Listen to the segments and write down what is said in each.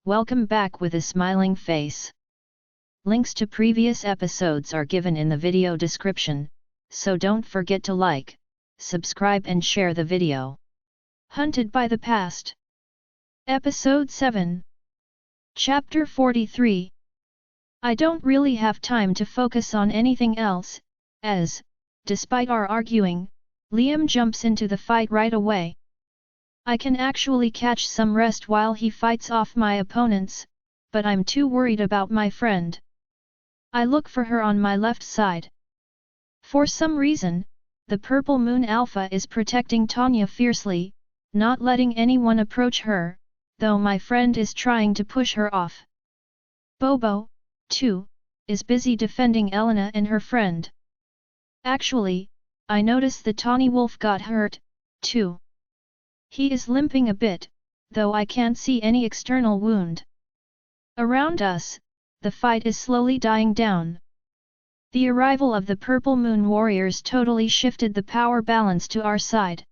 Welcome back with a smiling face. Links to previous episodes are given in the video description, so don't forget to like, subscribe and share the video. Hunted by the Past. Episode 7. Chapter 43. I don't really have time to focus on anything else, as, despite our arguing, Liam jumps into the fight right away. I can actually catch some rest while he fights off my opponents, but I'm too worried about my friend. I look for her on my left side. For some reason, the Purple Moon Alpha is protecting Tanya fiercely, not letting anyone approach her, though my friend is trying to push her off. Bobo, too, is busy defending Elena and her friend. Actually, I notice the tawny wolf got hurt, too. He is limping a bit, though I can't see any external wound. Around us, the fight is slowly dying down. The arrival of the Purple Moon warriors totally shifted the power balance to our side.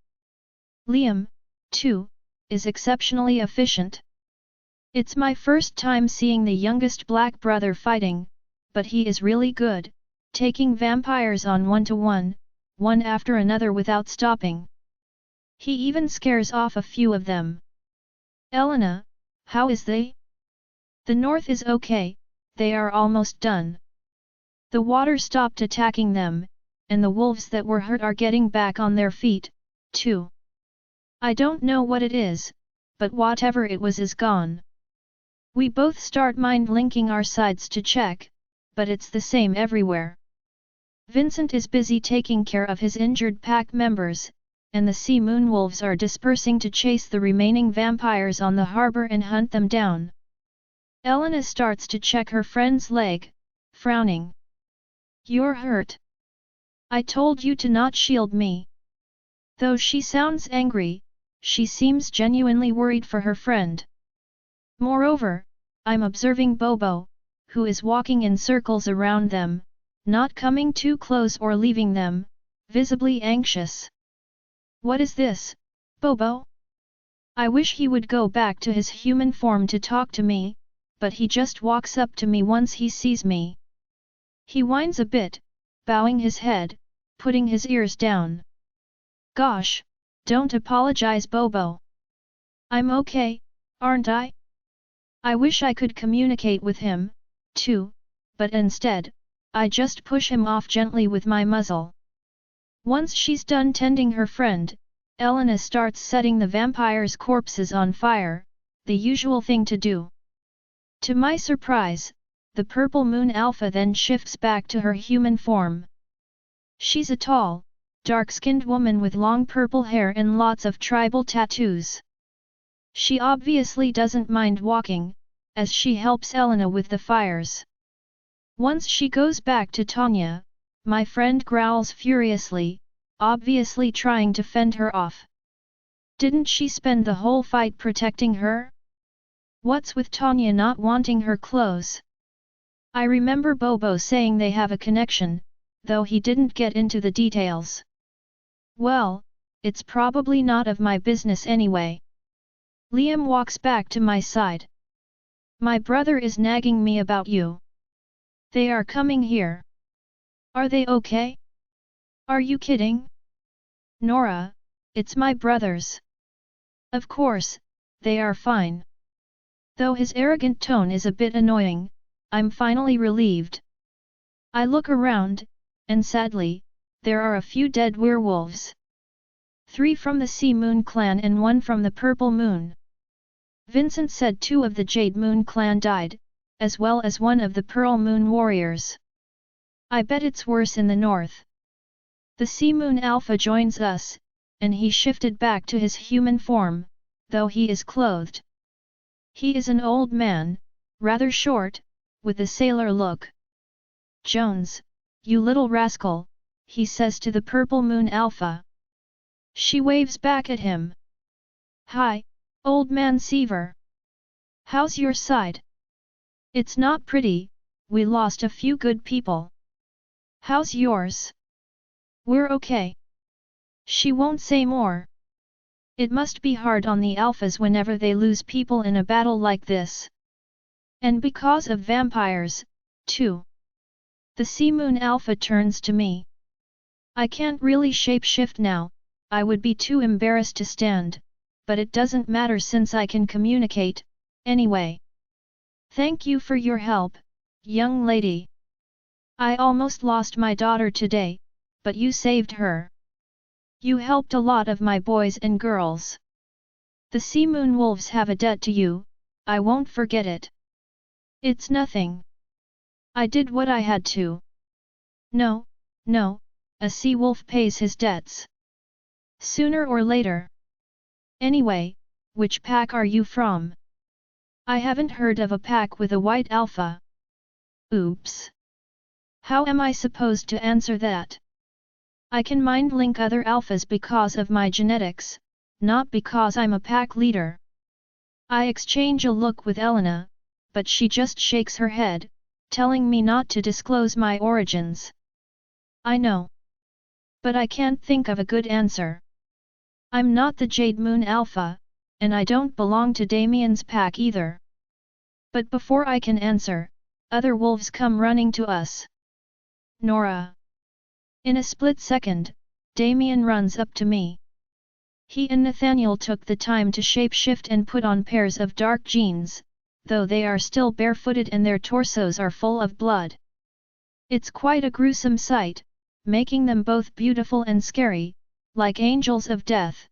Liam, too, is exceptionally efficient. It's my first time seeing the youngest black brother fighting, but he is really good, taking vampires on one-to-one, one after another without stopping. He even scares off a few of them. Elena, how is they? The north is okay, they are almost done. The water stopped attacking them, and the wolves that were hurt are getting back on their feet, too. I don't know what it is, but whatever it was is gone. We both start mind-linking our sides to check, but it's the same everywhere. Vincent is busy taking care of his injured pack members, and the sea moonwolves are dispersing to chase the remaining vampires on the harbor and hunt them down. Elena starts to check her friend's leg, frowning. You're hurt. I told you to not shield me. Though she sounds angry, she seems genuinely worried for her friend. Moreover, I'm observing Bobo, who is walking in circles around them, not coming too close or leaving them, visibly anxious. What is this, Bobo? I wish he would go back to his human form to talk to me, but he just walks up to me once he sees me. He whines a bit, bowing his head, putting his ears down. Gosh, don't apologize, Bobo. I'm okay, aren't I? I wish I could communicate with him, too, but instead, I just push him off gently with my muzzle. Once she's done tending her friend, Elena starts setting the vampires' corpses on fire, the usual thing to do. To my surprise, the Purple Moon Alpha then shifts back to her human form. She's a tall, dark-skinned woman with long purple hair and lots of tribal tattoos. She obviously doesn't mind walking, as she helps Elena with the fires. Once she goes back to Tanya, my friend growls furiously, obviously trying to fend her off. Didn't she spend the whole fight protecting her? What's with Tanya not wanting her clothes? I remember Bobo saying they have a connection, though he didn't get into the details. Well, it's probably not of my business anyway. Liam walks back to my side. My brother is nagging me about you. They are coming here. Are they okay? Are you kidding? Nora, it's my brothers. Of course, they are fine. Though his arrogant tone is a bit annoying, I'm finally relieved. I look around, and sadly, there are a few dead werewolves. 3 from the Sea Moon clan and 1 from the Purple Moon. Vincent said 2 of the Jade Moon clan died, as well as 1 of the Pearl Moon warriors. I bet it's worse in the north. The Sea Moon Alpha joins us, and he shifted back to his human form, though he is clothed. He is an old man, rather short, with a sailor look. Jones, you little rascal, he says to the Purple Moon Alpha. She waves back at him. Hi, old man Seaver. How's your side? It's not pretty, we lost a few good people. How's yours? We're okay. She won't say more. It must be hard on the alphas whenever they lose people in a battle like this. And because of vampires, too. The Sea Moon Alpha turns to me. I can't really shapeshift now, I would be too embarrassed to stand, but it doesn't matter since I can communicate, anyway. Thank you for your help, young lady. I almost lost my daughter today, but you saved her. You helped a lot of my boys and girls. The Sea Moon Wolves have a debt to you, I won't forget it. It's nothing. I did what I had to. No, no, a sea wolf pays his debts. Sooner or later. Anyway, which pack are you from? I haven't heard of a pack with a white alpha. Oops. How am I supposed to answer that? I can mind link other alphas because of my genetics, not because I'm a pack leader. I exchange a look with Elena, but she just shakes her head, telling me not to disclose my origins. I know. But I can't think of a good answer. I'm not the Jade Moon Alpha, and I don't belong to Damien's pack either. But before I can answer, other wolves come running to us. Nora. In a split second, Damien runs up to me. He and Nathaniel took the time to shapeshift and put on pairs of dark jeans, though they are still barefooted and their torsos are full of blood. It's quite a gruesome sight, making them both beautiful and scary, like angels of death.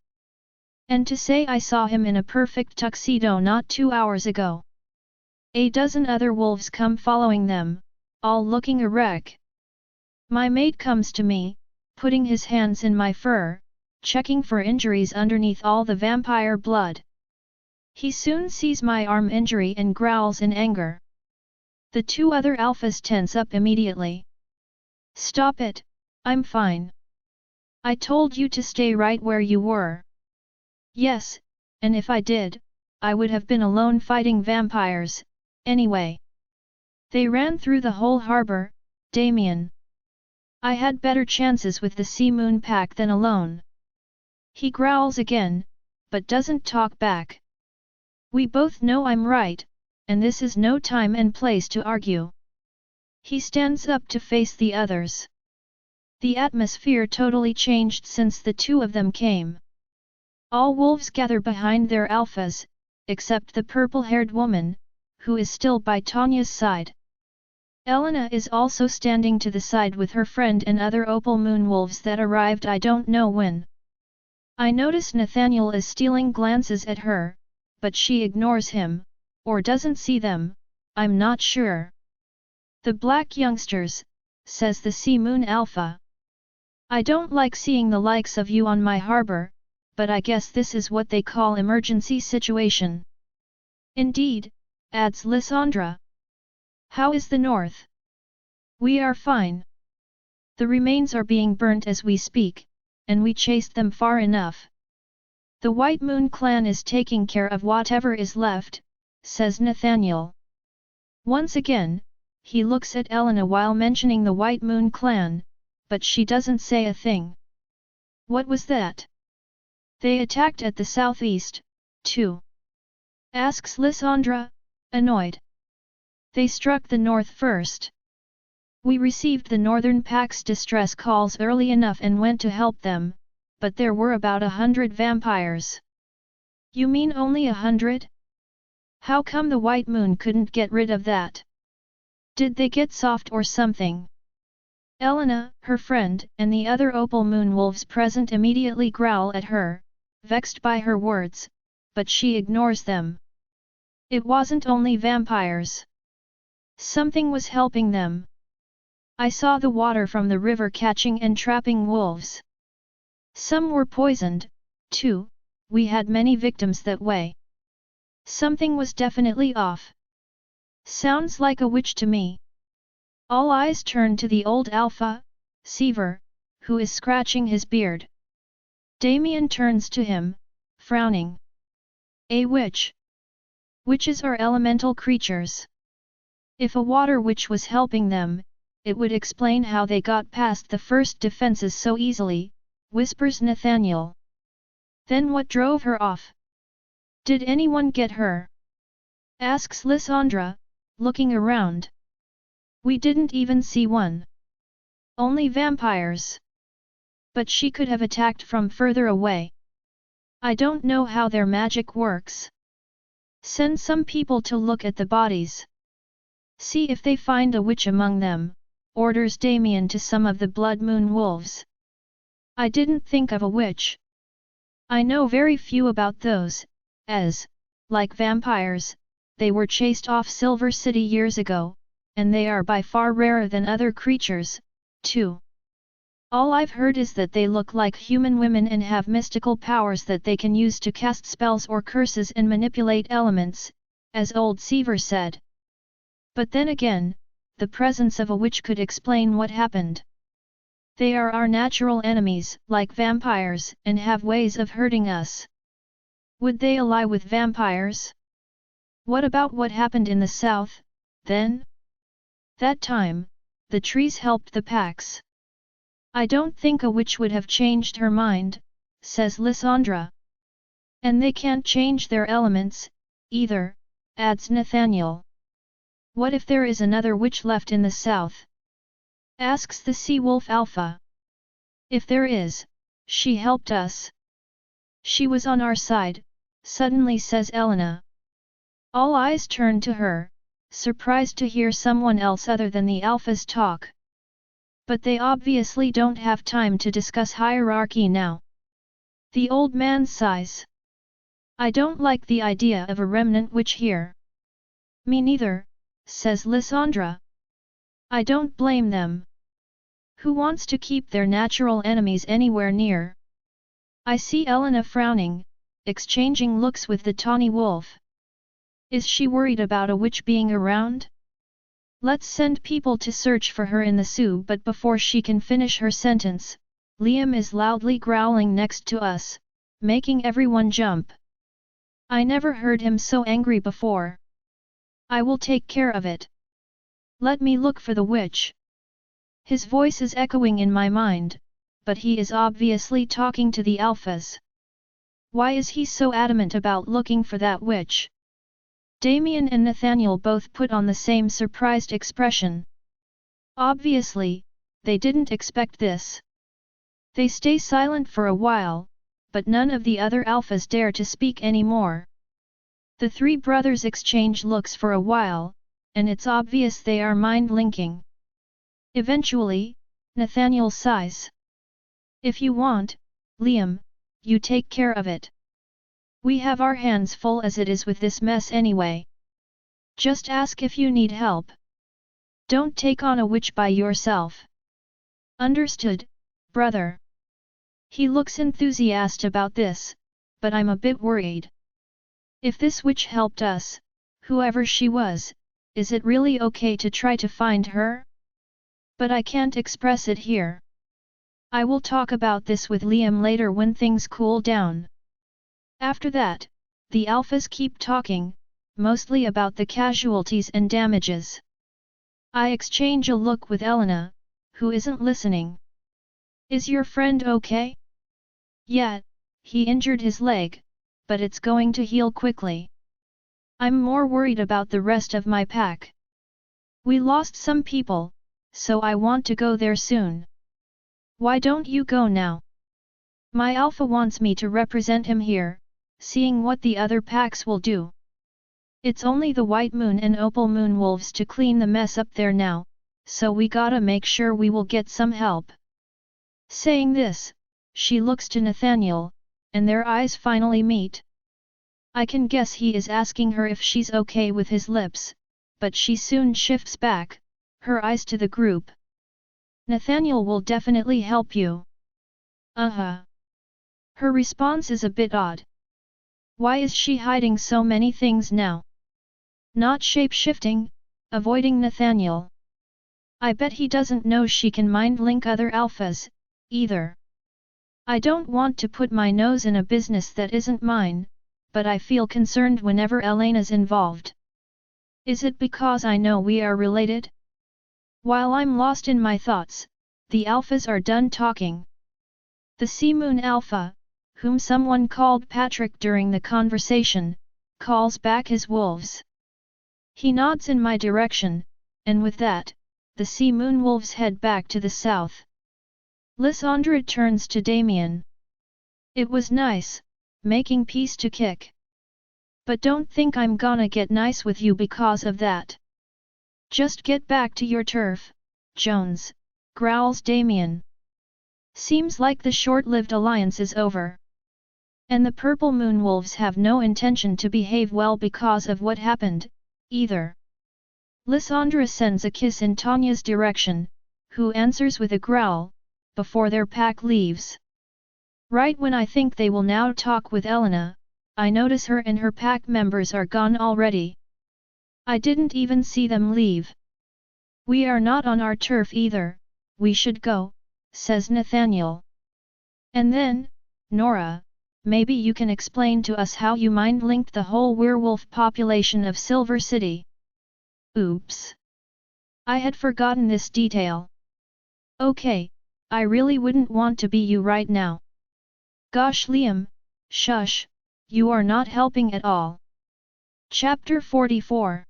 And to say I saw him in a perfect tuxedo not 2 hours ago. A dozen other wolves come following them, all looking a wreck. My mate comes to me, putting his hands in my fur, checking for injuries underneath all the vampire blood. He soon sees my arm injury and growls in anger. The two other alphas tense up immediately. Stop it, I'm fine. I told you to stay right where you were. Yes, and if I did, I would have been alone fighting vampires, anyway. They ran through the whole harbor, Damien. I had better chances with the Sea Moon pack than alone. He growls again, but doesn't talk back. We both know I'm right, and this is no time and place to argue. He stands up to face the others. The atmosphere totally changed since the two of them came. All wolves gather behind their alphas, except the purple-haired woman, who is still by Tanya's side. Elena is also standing to the side with her friend and other opal moon wolves that arrived I don't know when. I notice Nathaniel is stealing glances at her, but she ignores him, or doesn't see them, I'm not sure. The black youngsters, says the Sea Moon Alpha. I don't like seeing the likes of you on my harbor, but I guess this is what they call emergency situation. Indeed, adds Lysandra. How is the north? We are fine. The remains are being burnt as we speak, and we chased them far enough. The White Moon clan is taking care of whatever is left, says Nathaniel. Once again, he looks at Elena while mentioning the White Moon clan, but she doesn't say a thing. What was that? They attacked at the southeast, too? Asks Lysandra, annoyed. They struck the north first. We received the northern pack's distress calls early enough and went to help them, but there were about 100 vampires. You mean only 100? How come the White Moon couldn't get rid of that? Did they get soft or something? Elena, her friend, and the other opal moon wolves present immediately growl at her, vexed by her words, but she ignores them. It wasn't only vampires. Something was helping them. I saw the water from the river catching and trapping wolves. Some were poisoned, too, we had many victims that way. Something was definitely off. Sounds like a witch to me. All eyes turn to the old alpha, Seaver, who is scratching his beard. Damien turns to him, frowning. A witch? Witches are elemental creatures. If a water witch was helping them, it would explain how they got past the first defenses so easily, whispers Nathaniel. Then what drove her off? Did anyone get her? Asks Lysandra, looking around. We didn't even see one. Only vampires. But she could have attacked from further away. I don't know how their magic works. Send some people to look at the bodies. See if they find a witch among them, orders Damien to some of the Blood Moon wolves. I didn't think of a witch. I know very few about those, as, like vampires, they were chased off Silver City years ago, and they are by far rarer than other creatures, too. All I've heard is that they look like human women and have mystical powers that they can use to cast spells or curses and manipulate elements, as old Seaver said. But then again, the presence of a witch could explain what happened. They are our natural enemies, like vampires, and have ways of hurting us. Would they ally with vampires? What about what happened in the south, then? That time, the trees helped the packs. I don't think a witch would have changed her mind, says Lysandra. And they can't change their elements, either, adds Nathaniel. What if there is another witch left in the south? Asks the Sea-Wolf Alpha. If there is, she helped us. She was on our side, suddenly says Elena. All eyes turn to her, surprised to hear someone else other than the Alphas talk. But they obviously don't have time to discuss hierarchy now. The old man sighs. I don't like the idea of a remnant witch here. Me neither, says Lysandra. I don't blame them. Who wants to keep their natural enemies anywhere near? I see Elena frowning, exchanging looks with the tawny wolf. Is she worried about a witch being around? Let's send people to search for her in the zoo, but before she can finish her sentence, Liam is loudly growling next to us, making everyone jump. I never heard him so angry before. I will take care of it. Let me look for the witch. His voice is echoing in my mind, but he is obviously talking to the Alphas. Why is he so adamant about looking for that witch? Damien and Nathaniel both put on the same surprised expression. Obviously, they didn't expect this. They stay silent for a while, but none of the other Alphas dare to speak anymore. The three brothers exchange looks for a while, and it's obvious they are mind-linking. Eventually, Nathaniel sighs. If you want, Liam, you take care of it. We have our hands full as it is with this mess anyway. Just ask if you need help. Don't take on a witch by yourself. Understood, brother. He looks enthusiastic about this, but I'm a bit worried. If this witch helped us, whoever she was, is it really okay to try to find her? But I can't express it here. I will talk about this with Liam later when things cool down. After that, the Alphas keep talking, mostly about the casualties and damages. I exchange a look with Elena, who isn't listening. Is your friend okay? Yeah, he injured his leg, but it's going to heal quickly. I'm more worried about the rest of my pack. We lost some people, so I want to go there soon. Why don't you go now? My Alpha wants me to represent him here, seeing what the other packs will do. It's only the White Moon and Opal Moon wolves to clean the mess up there now, so we gotta make sure we will get some help. Saying this, she looks to Nathaniel, and their eyes finally meet. I can guess he is asking her if she's okay with his lips, but she soon shifts back, her eyes to the group. Nathaniel will definitely help you. Her response is a bit odd. Why is she hiding so many things now? Not shape-shifting, avoiding Nathaniel. I bet he doesn't know she can mind-link other Alphas, either. I don't want to put my nose in a business that isn't mine, but I feel concerned whenever Elena's involved. Is it because I know we are related? While I'm lost in my thoughts, the Alphas are done talking. The Sea Moon Alpha, whom someone called Patrick during the conversation, calls back his wolves. He nods in my direction, and with that, the sea moonwolves head back to the south. Lysandra turns to Damien. It was nice, making peace to kick. But don't think I'm gonna get nice with you because of that. Just get back to your turf, Jones, growls Damien. Seems like the short-lived alliance is over. And the purple moonwolves have no intention to behave well because of what happened, either. Lysandra sends a kiss in Tanya's direction, who answers with a growl, before their pack leaves. Right when I think they will now talk with Elena, I notice her and her pack members are gone already. I didn't even see them leave. We are not on our turf either, we should go, says Nathaniel. And then, Nora, maybe you can explain to us how you mind-linked the whole werewolf population of Silver City. Oops. I had forgotten this detail. Okay, I really wouldn't want to be you right now. Gosh Liam, shush, you are not helping at all. Chapter 44.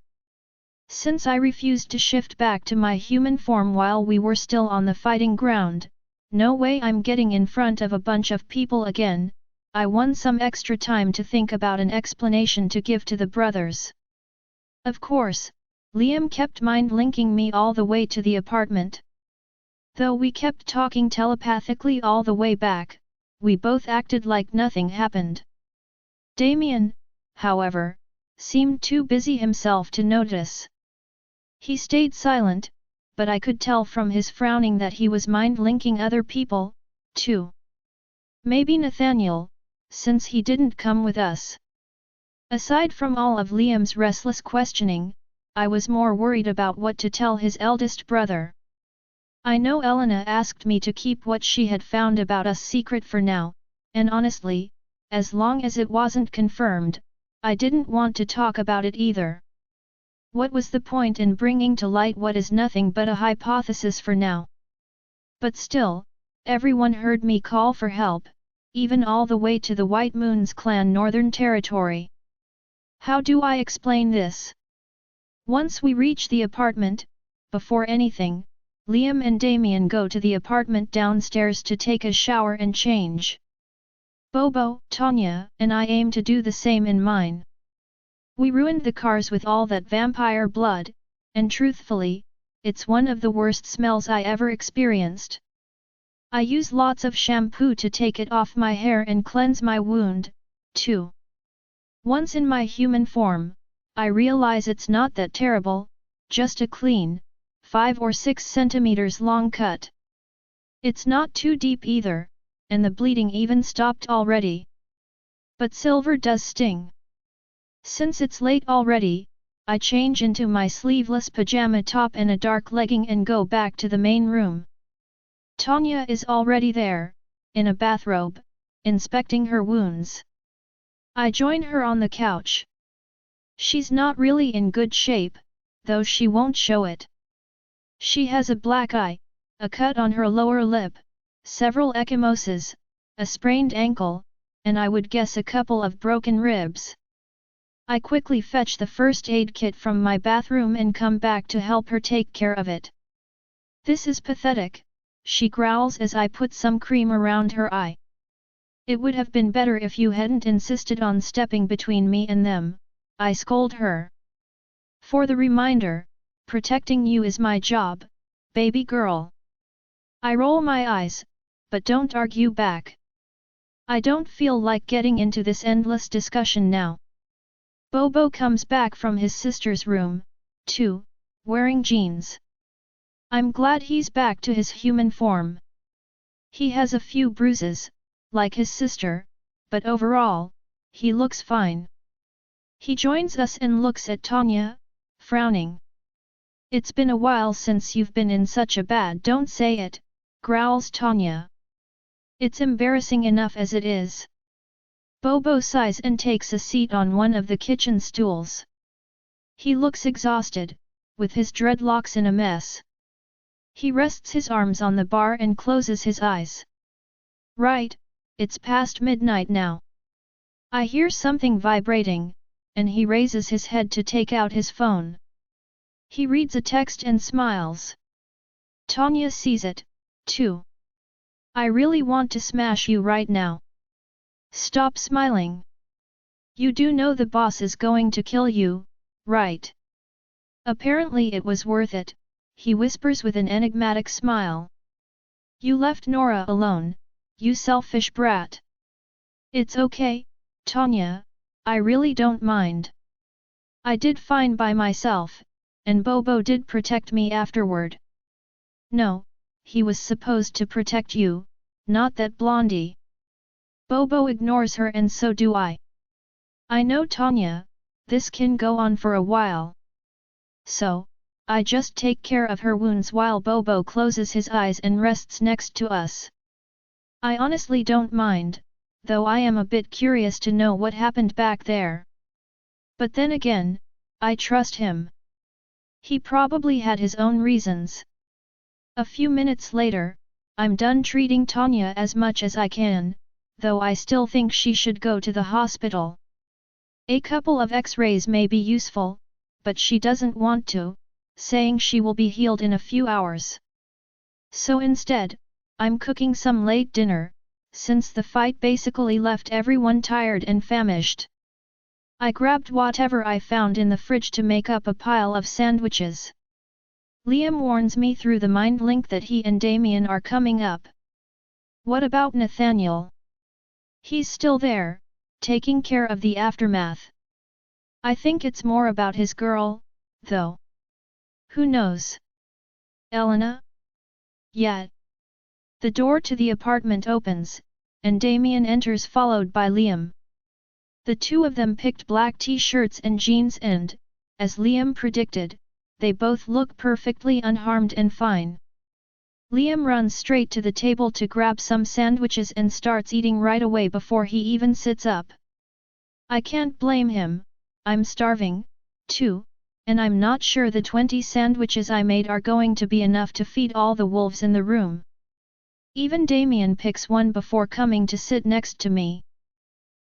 Since I refused to shift back to my human form while we were still on the fighting ground, no way I'm getting in front of a bunch of people again. I won some extra time to think about an explanation to give to the brothers. Of course, Liam kept mind-linking me all the way to the apartment. Though we kept talking telepathically all the way back, we both acted like nothing happened. Damien, however, seemed too busy himself to notice. He stayed silent, but I could tell from his frowning that he was mind-linking other people, too. Maybe Nathaniel, since he didn't come with us. Aside from all of Liam's restless questioning, I was more worried about what to tell his eldest brother. I know Elena asked me to keep what she had found about us secret for now, and honestly, as long as it wasn't confirmed, I didn't want to talk about it either. What was the point in bringing to light what is nothing but a hypothesis for now? But still, everyone heard me call for help, even all the way to the White Moon's clan Northern Territory. How do I explain this? Once we reach the apartment, before anything, Liam and Damien go to the apartment downstairs to take a shower and change. Bobo, Tanya, and I aim to do the same in mine. We ruined the cars with all that vampire blood, and truthfully, it's one of the worst smells I ever experienced. I use lots of shampoo to take it off my hair and cleanse my wound, too. Once in my human form, I realize it's not that terrible, just a clean, 5 or 6 centimeters long cut. It's not too deep either, and the bleeding even stopped already. But silver does sting. Since it's late already, I change into my sleeveless pajama top and a dark legging and go back to the main room. Tanya is already there, in a bathrobe, inspecting her wounds. I join her on the couch. She's not really in good shape, though she won't show it. She has a black eye, a cut on her lower lip, several ecchymoses, a sprained ankle, and I would guess a couple of broken ribs. I quickly fetch the first aid kit from my bathroom and come back to help her take care of it. This is pathetic, she growls as I put some cream around her eye. It would have been better if you hadn't insisted on stepping between me and them, I scold her. For the reminder, protecting you is my job, baby girl. I roll my eyes, but don't argue back. I don't feel like getting into this endless discussion now. Bobo comes back from his sister's room, too, wearing jeans. I'm glad he's back to his human form. He has a few bruises, like his sister, but overall, he looks fine. He joins us and looks at Tanya, frowning. It's been a while since you've been in such a bad don't say it, growls Tanya. It's embarrassing enough as it is. Bobo sighs and takes a seat on one of the kitchen stools. He looks exhausted, with his dreadlocks in a mess. He rests his arms on the bar and closes his eyes. Right, it's past midnight now. I hear something vibrating, and he raises his head to take out his phone. He reads a text and smiles. Tanya sees it, too. I really want to smash you right now. Stop smiling. You do know the boss is going to kill you, right? Apparently it was worth it, he whispers with an enigmatic smile. You left Nora alone, you selfish brat. It's okay, Tanya, I really don't mind. I did fine by myself, and Bobo did protect me afterward. No, he was supposed to protect you, not that blondie. Bobo ignores her and so do I. I know Tanya, this can go on for a while. So, I just take care of her wounds while Bobo closes his eyes and rests next to us. I honestly don't mind, though I am a bit curious to know what happened back there. But then again, I trust him. He probably had his own reasons. A few minutes later, I'm done treating Tanya as much as I can, though I still think she should go to the hospital. A couple of X-rays may be useful, but she doesn't want to, saying she will be healed in a few hours. So instead, I'm cooking some late dinner, since the fight basically left everyone tired and famished. I grabbed whatever I found in the fridge to make up a pile of sandwiches. Liam warns me through the mind link that he and Damien are coming up. What about Nathaniel? He's still there, taking care of the aftermath. I think it's more about his girl, though. Who knows? Elena? Yeah. The door to the apartment opens, and Damien enters followed by Liam. The two of them picked black t-shirts and jeans and, as Liam predicted, they both look perfectly unharmed and fine. Liam runs straight to the table to grab some sandwiches and starts eating right away before he even sits up. I can't blame him, I'm starving, too, and I'm not sure the 20 sandwiches I made are going to be enough to feed all the wolves in the room. Even Damien picks one before coming to sit next to me.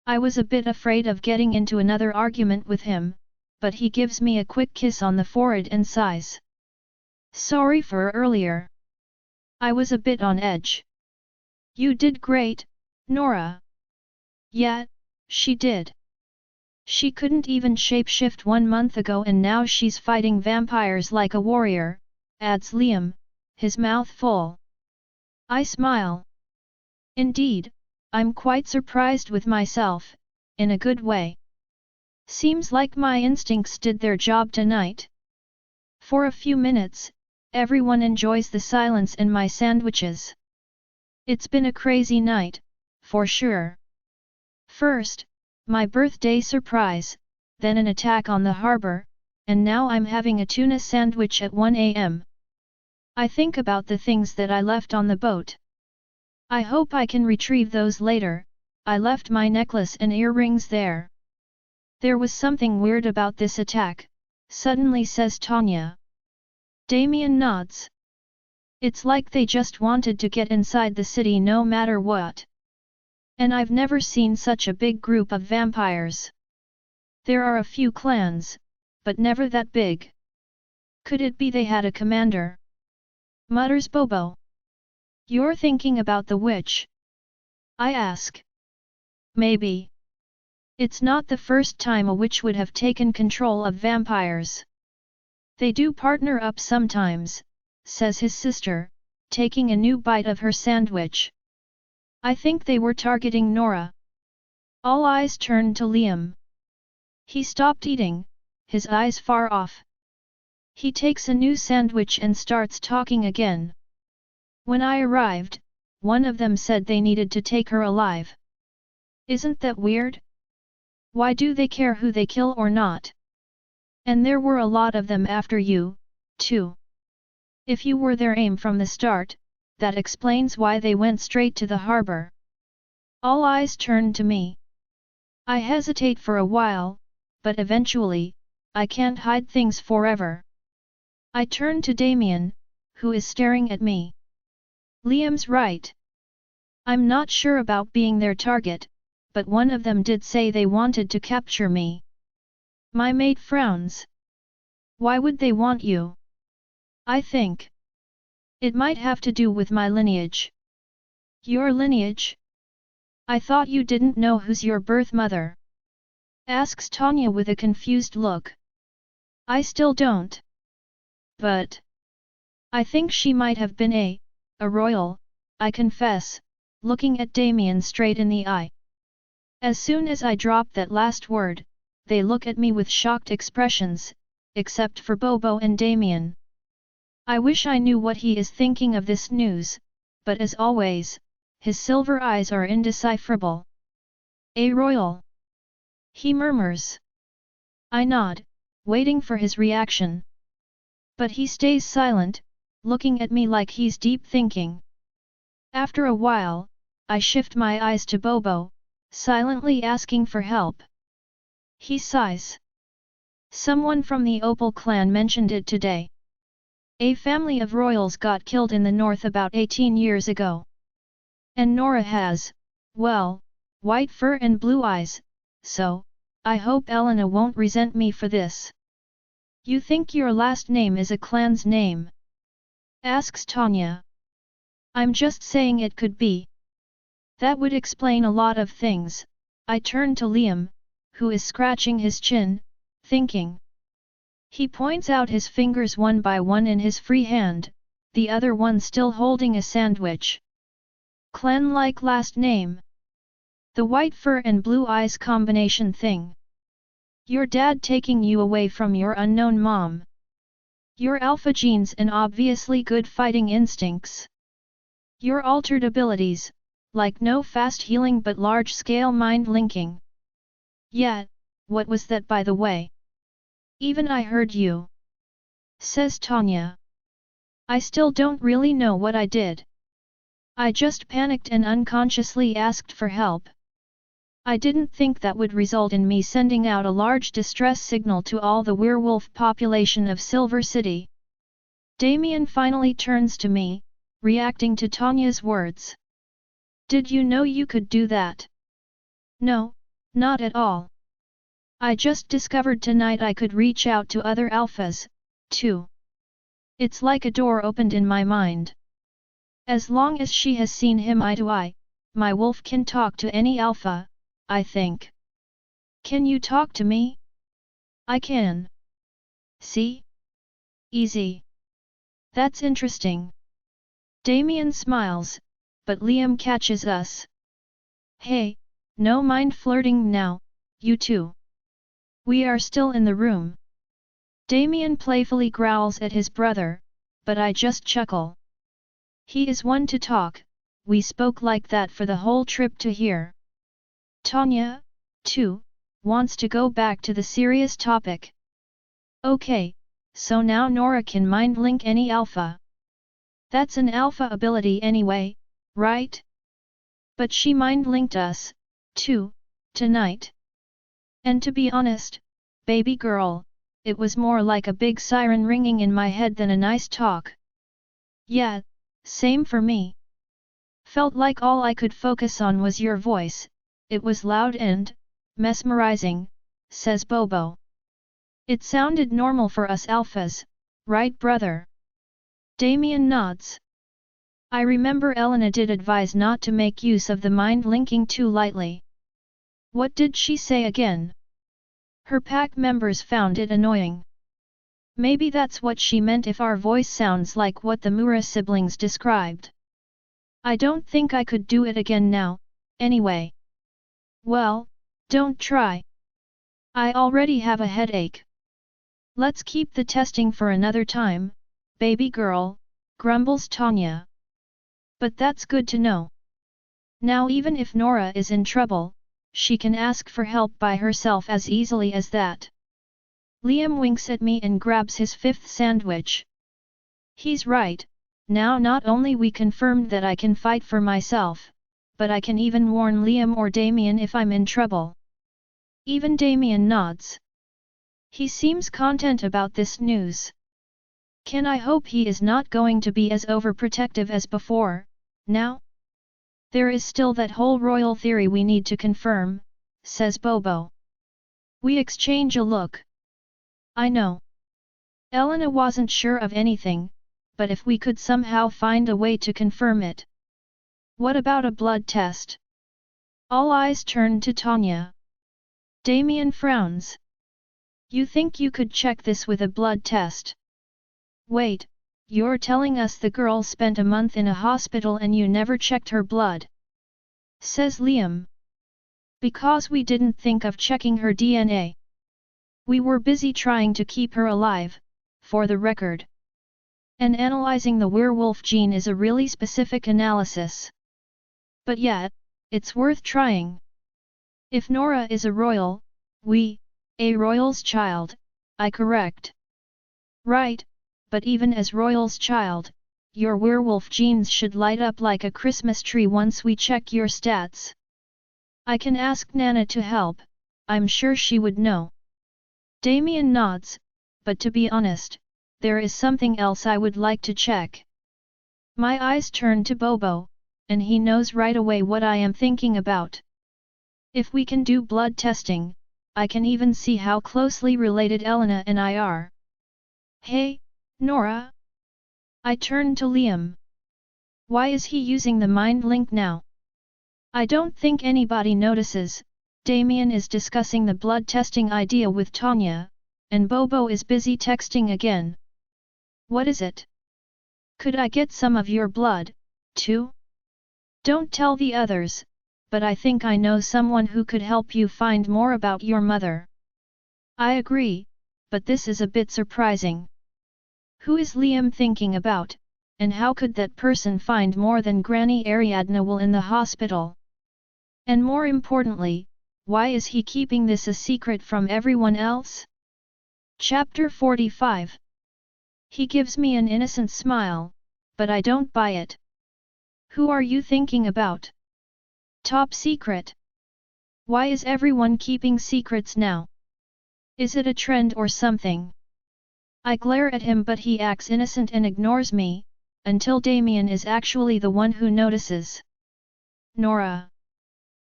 I was a bit afraid of getting into another argument with him, but he gives me a quick kiss on the forehead and sighs. Sorry for earlier. I was a bit on edge. You did great, Nora. Yeah, she did. She couldn't even shapeshift 1 month ago and now she's fighting vampires like a warrior, adds Liam, his mouth full. I smile. Indeed, I'm quite surprised with myself, in a good way. Seems like my instincts did their job tonight. For a few minutes, everyone enjoys the silence and my sandwiches. It's been a crazy night, for sure. First, my birthday surprise, then an attack on the harbor, and now I'm having a tuna sandwich at 1 a.m. I think about the things that I left on the boat. I hope I can retrieve those later. I left my necklace and earrings there. There was something weird about this attack, suddenly says Tanya. Damien nods. It's like they just wanted to get inside the city no matter what. And I've never seen such a big group of vampires. There are a few clans, but never that big. Could it be they had a commander? Mutters Bobo. You're thinking about the witch? I ask. Maybe. It's not the first time a witch would have taken control of vampires. They do partner up sometimes, says his sister, taking a new bite of her sandwich. I think they were targeting Nora. All eyes turned to Liam. He stopped eating, his eyes far off. He takes a new sandwich and starts talking again. When I arrived, one of them said they needed to take her alive. Isn't that weird? Why do they care who they kill or not? And there were a lot of them after you, too. If you were their aim from the start, that explains why they went straight to the harbor. All eyes turned to me. I hesitate for a while, but eventually, I can't hide things forever. I turn to Damien, who is staring at me. Liam's right. I'm not sure about being their target, but one of them did say they wanted to capture me. My mate frowns. Why would they want you? I think it might have to do with my lineage. Your lineage? I thought you didn't know who's your birth mother. Asks Tanya with a confused look. I still don't. But I think she might have been a royal, I confess, looking at Damien straight in the eye. As soon as I drop that last word, they look at me with shocked expressions, except for Bobo and Damien. I wish I knew what he is thinking of this news, but as always, his silver eyes are indecipherable. A royal? He murmurs. I nod, waiting for his reaction. But he stays silent, looking at me like he's deep thinking. After a while, I shift my eyes to Bobo, silently asking for help. He sighs. Someone from the Opal clan mentioned it today. A family of royals got killed in the north about 18 years ago. And Nora has, well, white fur and blue eyes, so I hope Elena won't resent me for this. You think your last name is a clan's name? Asks Tanya. I'm just saying it could be. That would explain a lot of things. I turn to Liam, who is scratching his chin, thinking. He points out his fingers one by one in his free hand, the other one still holding a sandwich. Clan-like last name. The white fur and blue eyes combination thing. Your dad taking you away from your unknown mom. Your alpha genes and obviously good fighting instincts. Your altered abilities, like no fast healing but large-scale mind linking. Yet, what was that by the way? Even I heard you. Says Tanya. I still don't really know what I did. I just panicked and unconsciously asked for help. I didn't think that would result in me sending out a large distress signal to all the werewolf population of Silver City. Damien finally turns to me, reacting to Tanya's words. Did you know you could do that? No, not at all. I just discovered tonight I could reach out to other alphas, too. It's like a door opened in my mind. As long as she has seen him eye to eye, my wolf can talk to any alpha, I think. Can you talk to me? I can. See? Easy. That's interesting. Damien smiles, but Liam catches us. Hey, no mind flirting now, you two. We are still in the room. Damien playfully growls at his brother, but I just chuckle. He is one to talk, we spoke like that for the whole trip to here. Tanya, too, wants to go back to the serious topic. Okay, so now Nora can mind link any alpha. That's an alpha ability anyway, right? But she mind linked us, too, tonight. And to be honest, baby girl, it was more like a big siren ringing in my head than a nice talk. Yeah, same for me. Felt like all I could focus on was your voice, it was loud and mesmerizing, says Bobo. It sounded normal for us alphas, right brother? Damien nods. I remember Elena did advise not to make use of the mind linking too lightly. What did she say again? Her pack members found it annoying. Maybe that's what she meant if our voice sounds like what the Mura siblings described. I don't think I could do it again now, anyway. Well, don't try. I already have a headache. Let's keep the testing for another time, baby girl, grumbles Tanya. But that's good to know. Now even if Nora is in trouble, she can ask for help by herself as easily as that. Liam winks at me and grabs his fifth sandwich. He's right, now not only we confirmed that I can fight for myself, but I can even warn Liam or Damien if I'm in trouble. Even Damien nods. He seems content about this news. Can I hope he is not going to be as overprotective as before, now? There is still that whole royal theory we need to confirm, says Bobo. We exchange a look. I know. Elena wasn't sure of anything, but if we could somehow find a way to confirm it. What about a blood test? All eyes turned to Tanya. Damien frowns. You think you could check this with a blood test? Wait, you're telling us the girl spent a month in a hospital and you never checked her blood? Says Liam. Because we didn't think of checking her DNA. We were busy trying to keep her alive, for the record. And analyzing the werewolf gene is a really specific analysis. But yet, it's worth trying. If Nora is a royal, a royal's child, I correct. Right, but even as royal's child, your werewolf genes should light up like a Christmas tree once we check your stats. I can ask Nana to help, I'm sure she would know. Damien nods, but to be honest, there is something else I would like to check. My eyes turn to Bobo, and he knows right away what I am thinking about. If we can do blood testing, I can even see how closely related Elena and I are. Hey, Nora? I turn to Liam. Why is he using the mind link now? I don't think anybody notices. Damien is discussing the blood testing idea with Tanya, and Bobo is busy texting again. What is it? Could I get some of your blood, too? Don't tell the others, but I think I know someone who could help you find more about your mother. I agree, but this is a bit surprising. Who is Liam thinking about, and how could that person find more than Granny Ariadne while in the hospital? And more importantly, why is he keeping this a secret from everyone else? Chapter 45. He gives me an innocent smile, but I don't buy it. Who are you thinking about? Top secret. Why is everyone keeping secrets now? Is it a trend or something? I glare at him but he acts innocent and ignores me, until Damien is actually the one who notices. Nora.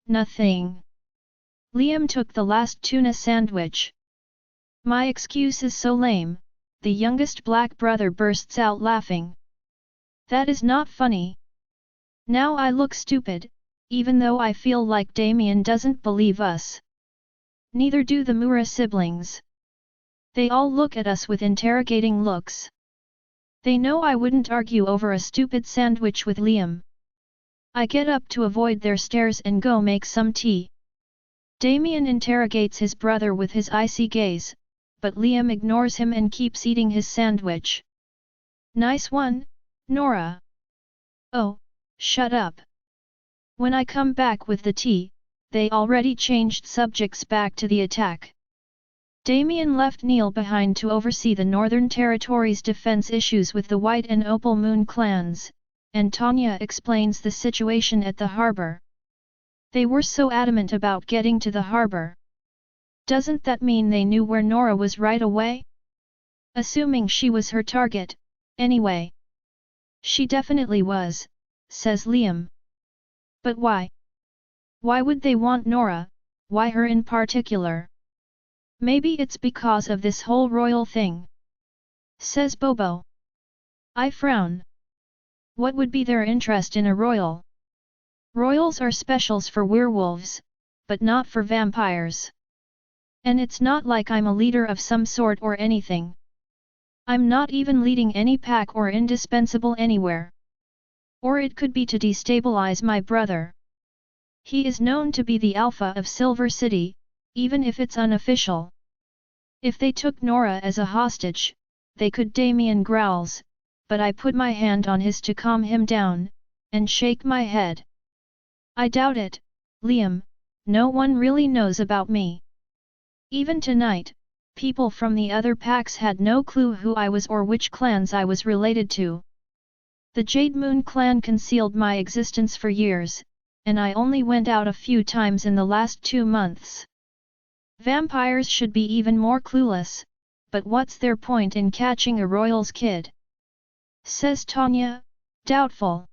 Nothing. Liam took the last tuna sandwich. My excuse is so lame, the youngest black brother bursts out laughing. That is not funny. Now I look stupid, even though I feel like Damien doesn't believe us. Neither do the Mura siblings. They all look at us with interrogating looks. They know I wouldn't argue over a stupid sandwich with Liam. I get up to avoid their stares and go make some tea. Damien interrogates his brother with his icy gaze, but Liam ignores him and keeps eating his sandwich. Nice one, Nora. Oh, shut up. When I come back with the tea, they already changed subjects back to the attack. Damien left Neil behind to oversee the Northern Territory's defense issues with the White and Opal Moon clans, and Tanya explains the situation at the harbor. They were so adamant about getting to the harbor. Doesn't that mean they knew where Nora was right away? Assuming she was her target, anyway. She definitely was, says Liam. But why? Why would they want Nora, why her in particular? Maybe it's because of this whole royal thing, says Bobo. I frown. What would be their interest in a royal? Royals are specials for werewolves, but not for vampires. And it's not like I'm a leader of some sort or anything. I'm not even leading any pack or indispensable anywhere. Or it could be to destabilize my brother. He is known to be the alpha of Silver City, even if it's unofficial. If they took Nora as a hostage, they could. Damien growls, but I put my hand on his to calm him down, and shake my head. I doubt it, Liam, no one really knows about me. Even tonight, people from the other packs had no clue who I was or which clans I was related to. The Jade Moon clan concealed my existence for years, and I only went out a few times in the last 2 months. Vampires should be even more clueless, but what's their point in catching a royal's kid? Says Tanya, doubtful.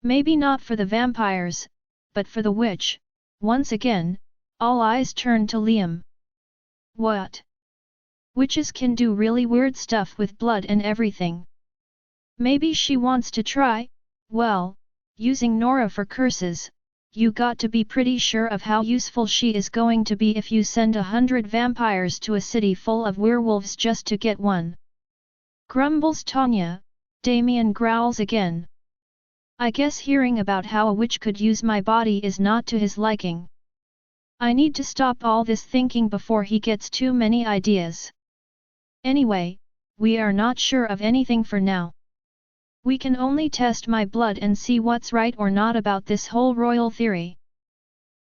Maybe not for the vampires, but for the witch. Once again, all eyes turn to Liam. What? Witches can do really weird stuff with blood and everything. Maybe she wants to try? Well, using Nora for curses, you got to be pretty sure of how useful she is going to be if you send 100 vampires to a city full of werewolves just to get one. Grumbles Tanya. Damien growls again. I guess hearing about how a witch could use my body is not to his liking. I need to stop all this thinking before he gets too many ideas. Anyway, we are not sure of anything for now. We can only test my blood and see what's right or not about this whole royal theory.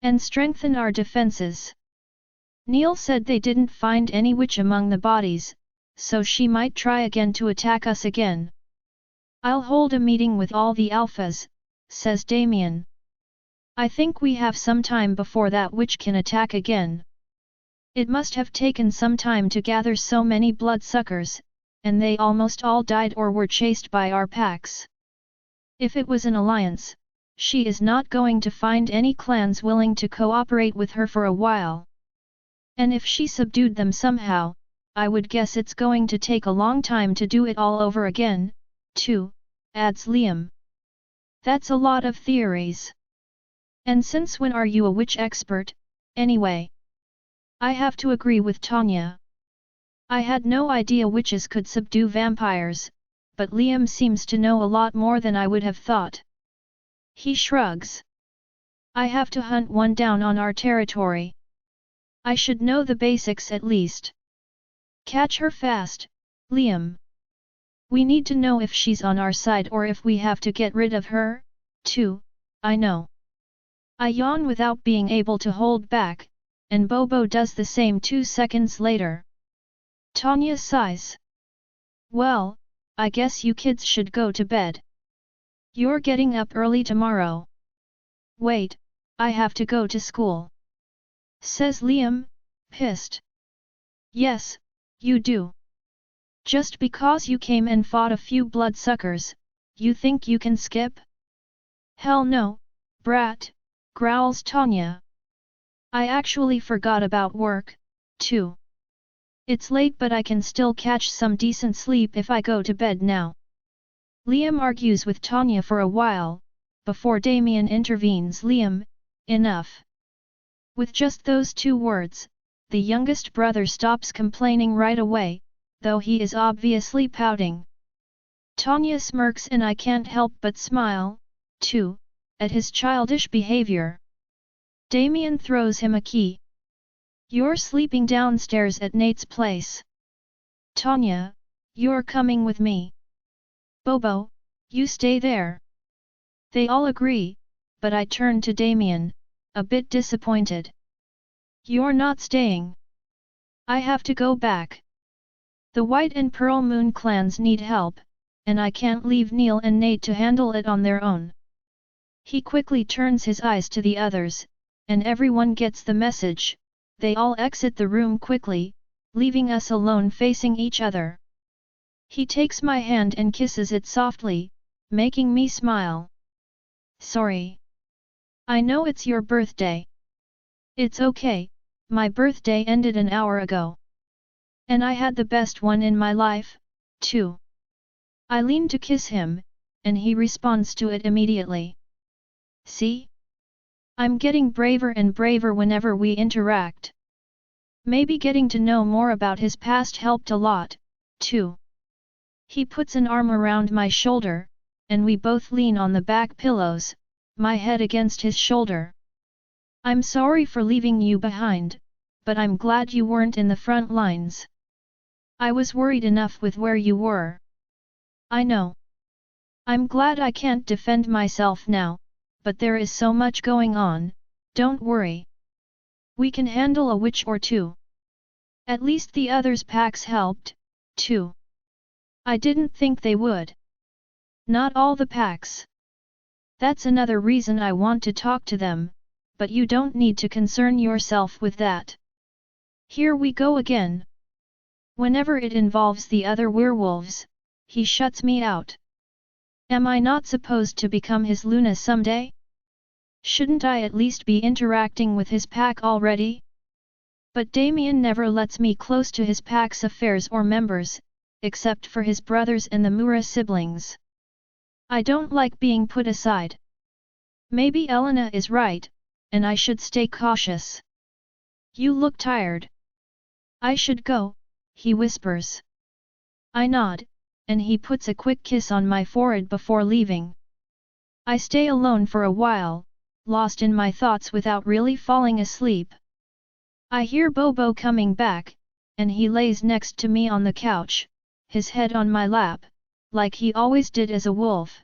And strengthen our defenses. Neil said they didn't find any witch among the bodies, so she might try again to attack us again. I'll hold a meeting with all the alphas, says Damien. I think we have some time before that witch can attack again. It must have taken some time to gather so many bloodsuckers, and they almost all died or were chased by our packs. If it was an alliance, she is not going to find any clans willing to cooperate with her for a while. And if she subdued them somehow, I would guess it's going to take a long time to do it all over again, too, adds Liam. That's a lot of theories. And since when are you a witch expert, anyway? I have to agree with Tanya. I had no idea witches could subdue vampires, but Liam seems to know a lot more than I would have thought. He shrugs. I have to hunt one down on our territory. I should know the basics at least. Catch her fast, Liam. We need to know if she's on our side or if we have to get rid of her, too, I know. I yawn without being able to hold back, and Bobo does the same 2 seconds later. Tanya sighs. Well, I guess you kids should go to bed. You're getting up early tomorrow. Wait, I have to go to school. Says Liam, pissed. Yes, you do. Just because you came and fought a few bloodsuckers, you think you can skip? Hell no, brat, growls Tanya. I actually forgot about work, too. It's late but I can still catch some decent sleep if I go to bed now. Liam argues with Tanya for a while, before Damien intervenes. Liam, enough. With just those 2 words, the youngest brother stops complaining right away, though he is obviously pouting. Tanya smirks and I can't help but smile, too, at his childish behavior. Damien throws him a key. You're sleeping downstairs at Nate's place. Tanya, you're coming with me. Bobo, you stay there. They all agree, but I turn to Damien, a bit disappointed. You're not staying. I have to go back. The White and Pearl Moon clans need help, and I can't leave Neil and Nate to handle it on their own. He quickly turns his eyes to the others, and everyone gets the message. They all exit the room quickly, leaving us alone facing each other. He takes my hand and kisses it softly, making me smile. Sorry. I know it's your birthday. It's okay, my birthday ended an hour ago. And I had the best one in my life, too. I lean to kiss him, and he responds to it immediately. See? I'm getting braver and braver whenever we interact. Maybe getting to know more about his past helped a lot, too. He puts an arm around my shoulder, and we both lean on the back pillows, my head against his shoulder. I'm sorry for leaving you behind, but I'm glad you weren't in the front lines. I was worried enough with where you were. I know. I'm glad I can't defend myself now, but there is so much going on, don't worry. We can handle a witch or 2. At least the others' packs helped, too. I didn't think they would. Not all the packs. That's another reason I want to talk to them, but you don't need to concern yourself with that. Here we go again. Whenever it involves the other werewolves, he shuts me out. Am I not supposed to become his Luna someday? Shouldn't I at least be interacting with his pack already? But Damien never lets me close to his pack's affairs or members, except for his brothers and the Mura siblings. I don't like being put aside. Maybe Elena is right, and I should stay cautious. You look tired. I should go, he whispers. I nod, and he puts a quick kiss on my forehead before leaving. I stay alone for a while, lost in my thoughts without really falling asleep. I hear Bobo coming back, and he lays next to me on the couch, his head on my lap, like he always did as a wolf.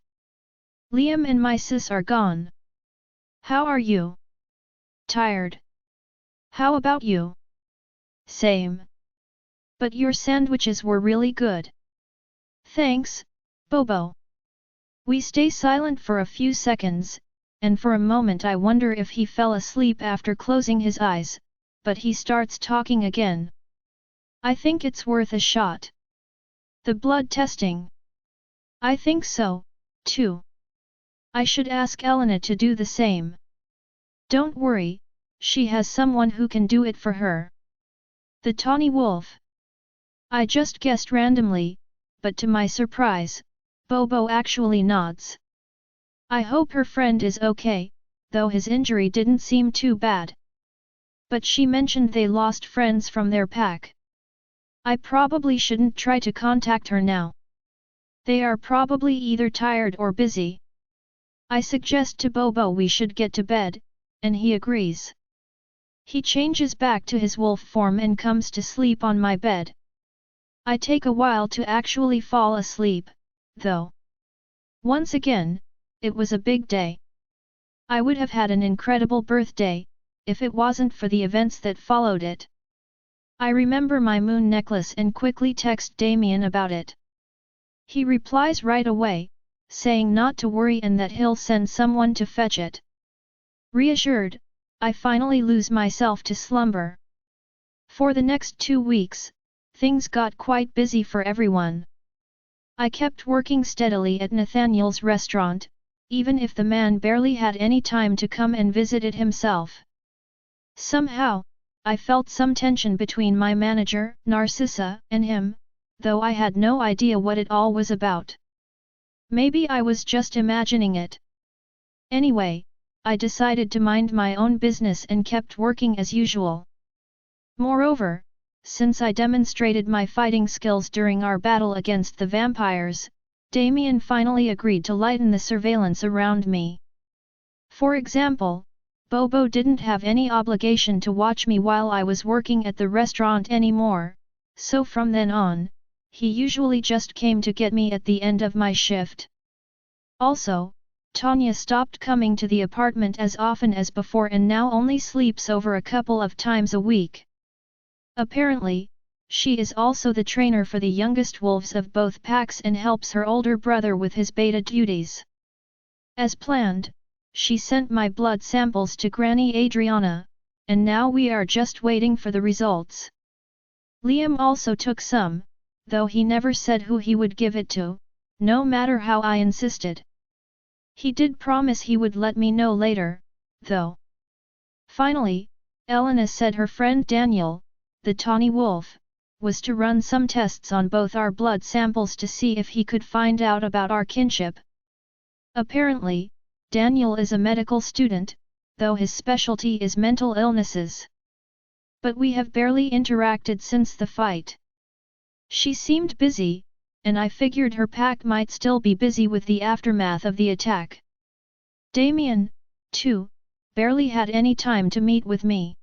Liam and my sis are gone. How are you? Tired. How about you? Same. But your sandwiches were really good. Thanks, Bobo. We stay silent for a few seconds, and for a moment I wonder if he fell asleep after closing his eyes, but he starts talking again. I think it's worth a shot. The blood testing. I think so, too. I should ask Elena to do the same. Don't worry, she has someone who can do it for her. The tawny wolf. I just guessed randomly, but to my surprise, Bobo actually nods. I hope her friend is okay, though his injury didn't seem too bad. But she mentioned they lost friends from their pack. I probably shouldn't try to contact her now. They are probably either tired or busy. I suggest to Bobo we should get to bed, and he agrees. He changes back to his wolf form and comes to sleep on my bed. I take a while to actually fall asleep, though. Once again, it was a big day. I would have had an incredible birthday, if it wasn't for the events that followed it. I remember my moon necklace and quickly text Damien about it. He replies right away, saying not to worry and that he'll send someone to fetch it. Reassured, I finally lose myself to slumber. For the next 2 weeks, things got quite busy for everyone. I kept working steadily at Nathaniel's restaurant, even if the man barely had any time to come and visit it himself. Somehow, I felt some tension between my manager, Narcissa, and him, though I had no idea what it all was about. Maybe I was just imagining it. Anyway, I decided to mind my own business and kept working as usual. Moreover, since I demonstrated my fighting skills during our battle against the vampires, Damien finally agreed to lighten the surveillance around me. For example, Bobo didn't have any obligation to watch me while I was working at the restaurant anymore, so from then on, he usually just came to get me at the end of my shift. Also, Tanya stopped coming to the apartment as often as before and now only sleeps over a couple of times a week. Apparently, she is also the trainer for the youngest wolves of both packs and helps her older brother with his beta duties. As planned, she sent my blood samples to Granny Adriana, and now we are just waiting for the results. Liam also took some, though he never said who he would give it to, no matter how I insisted. He did promise he would let me know later, though. Finally, Elena said her friend Daniel, the tawny wolf, was to run some tests on both our blood samples to see if he could find out about our kinship. Apparently, Daniel is a medical student, though his specialty is mental illnesses. But we have barely interacted since the fight. She seemed busy, and I figured her pack might still be busy with the aftermath of the attack. Damien, too, barely had any time to meet with me.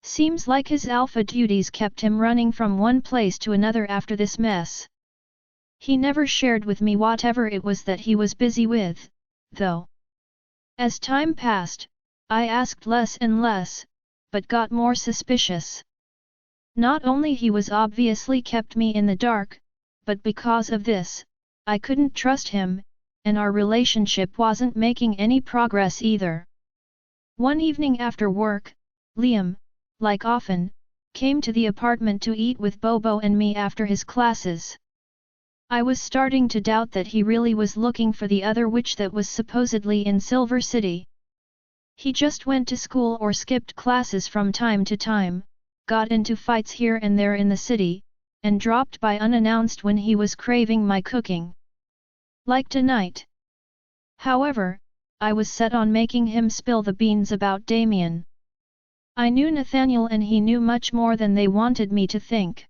Seems like his alpha duties kept him running from one place to another after this mess. He never shared with me whatever it was that he was busy with, though. As time passed, I asked less and less, but got more suspicious. Not only he was obviously kept me in the dark, but because of this, I couldn't trust him, and our relationship wasn't making any progress either. One evening after work, Liam, like often, came to the apartment to eat with Bobo and me after his classes. I was starting to doubt that he really was looking for the other witch that was supposedly in Silver City. He just went to school or skipped classes from time to time, got into fights here and there in the city, and dropped by unannounced when he was craving my cooking. Like tonight. However, I was set on making him spill the beans about Damien. I knew Nathaniel and he knew much more than they wanted me to think.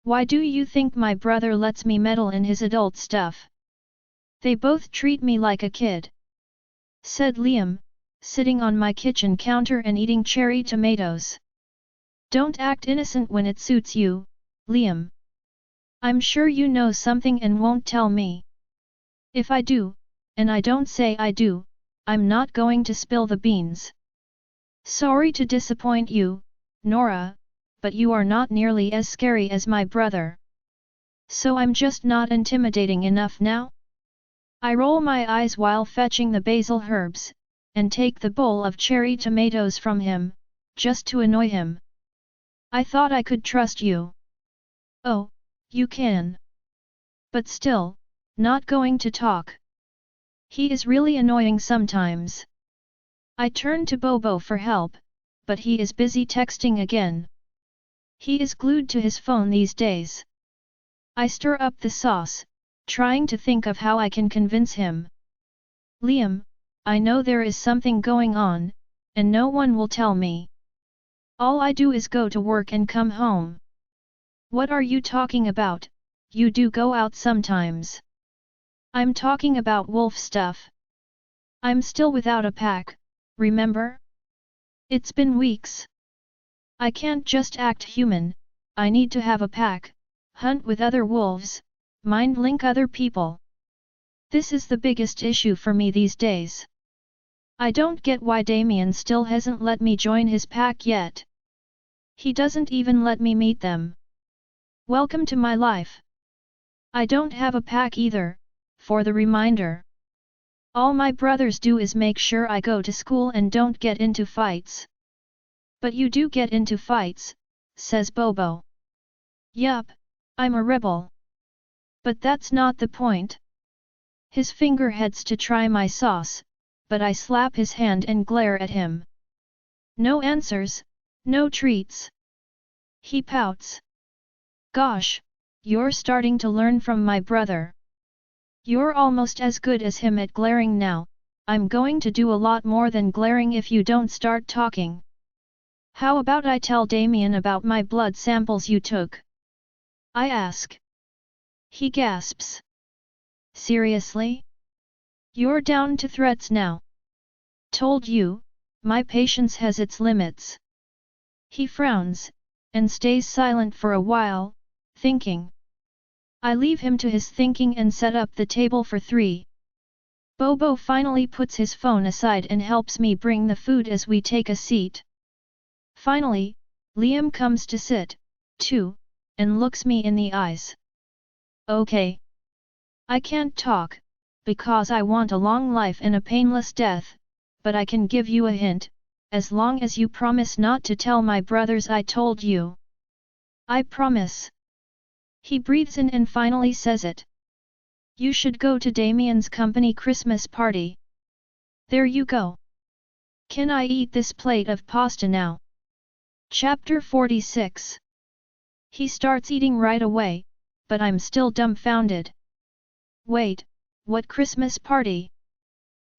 Why do you think my brother lets me meddle in his adult stuff? They both treat me like a kid," said Liam, sitting on my kitchen counter and eating cherry tomatoes. "Don't act innocent when it suits you, Liam. I'm sure you know something and won't tell me. If I do, and I don't say I do, I'm not going to spill the beans. Sorry to disappoint you, Nora, but you are not nearly as scary as my brother. So I'm just not intimidating enough now?" I roll my eyes while fetching the basil herbs, and take the bowl of cherry tomatoes from him, just to annoy him. "I thought I could trust you." "Oh, you can. But still, not going to talk. He is really annoying sometimes." I turn to Bobo for help, but he is busy texting again. He is glued to his phone these days. I stir up the sauce, trying to think of how I can convince him. "Liam, I know there is something going on, and no one will tell me. All I do is go to work and come home." "What are you talking about? You do go out sometimes." "I'm talking about wolf stuff. I'm still without a pack, remember? It's been weeks. I can't just act human, I need to have a pack, hunt with other wolves, mind link other people. This is the biggest issue for me these days. I don't get why Damien still hasn't let me join his pack yet. He doesn't even let me meet them. Welcome to my life. I don't have a pack either, for the reminder. All my brothers do is make sure I go to school and don't get into fights." "But you do get into fights," says Bobo. "Yup, I'm a rebel. But that's not the point." His finger heads to try my sauce, but I slap his hand and glare at him. "No answers, no treats." He pouts. "Gosh, you're starting to learn from my brother. You're almost as good as him at glaring now. I'm going to do a lot more than glaring if you don't start talking. How about I tell Damien about my blood samples you took?" I ask. He gasps. "Seriously? You're down to threats now? Told you, my patience has its limits." He frowns, and stays silent for a while, thinking. I leave him to his thinking and set up the table for 3. Bobo finally puts his phone aside and helps me bring the food as we take a seat. Finally, Liam comes to sit, too, and looks me in the eyes. "Okay. I can't talk, because I want a long life and a painless death, but I can give you a hint, as long as you promise not to tell my brothers I told you." "I promise." He breathes in and finally says it. "You should go to Damien's company Christmas party." There you go. Can I eat this plate of pasta now? Chapter 46. He starts eating right away, but I'm still dumbfounded. "Wait, what Christmas party?"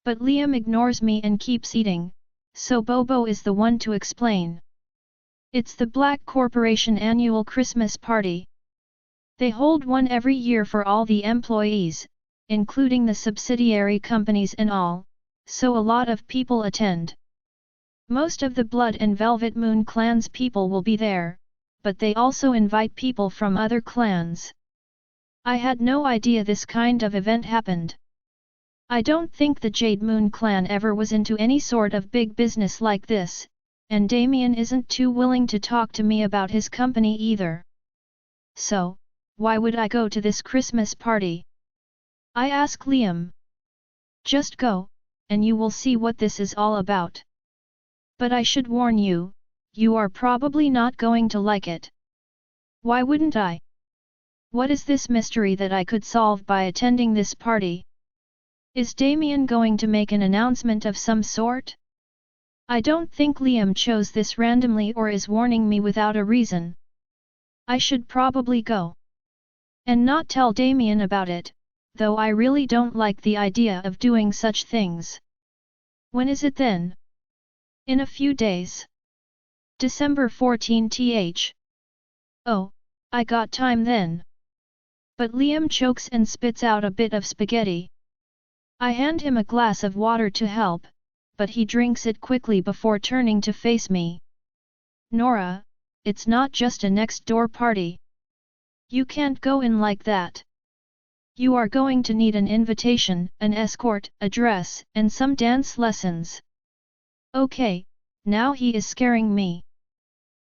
But Liam ignores me and keeps eating, so Bobo is the one to explain. "It's the Black Corporation annual Christmas party. They hold one every year for all the employees, including the subsidiary companies and all, so a lot of people attend. Most of the Blood and Velvet Moon clans people will be there, but they also invite people from other clans. I had no idea this kind of event happened. I don't think the Jade Moon clan ever was into any sort of big business like this, and Damien isn't too willing to talk to me about his company either. So, why would I go to this Christmas party? I ask Liam. "Just go, and you will see what this is all about. But I should warn you, you are probably not going to like it." "Why wouldn't I? What is this mystery that I could solve by attending this party? Is Damien going to make an announcement of some sort?" I don't think Liam chose this randomly or is warning me without a reason. I should probably go. And not tell Damien about it, though I really don't like the idea of doing such things. When is it then? In a few days. December 14th. Oh, I got time then. But Liam chokes and spits out a bit of spaghetti. I hand him a glass of water to help, but he drinks it quickly before turning to face me. Nora, it's not just a next-door party. You can't go in like that. You are going to need an invitation, an escort, a dress, and some dance lessons. Okay, now he is scaring me.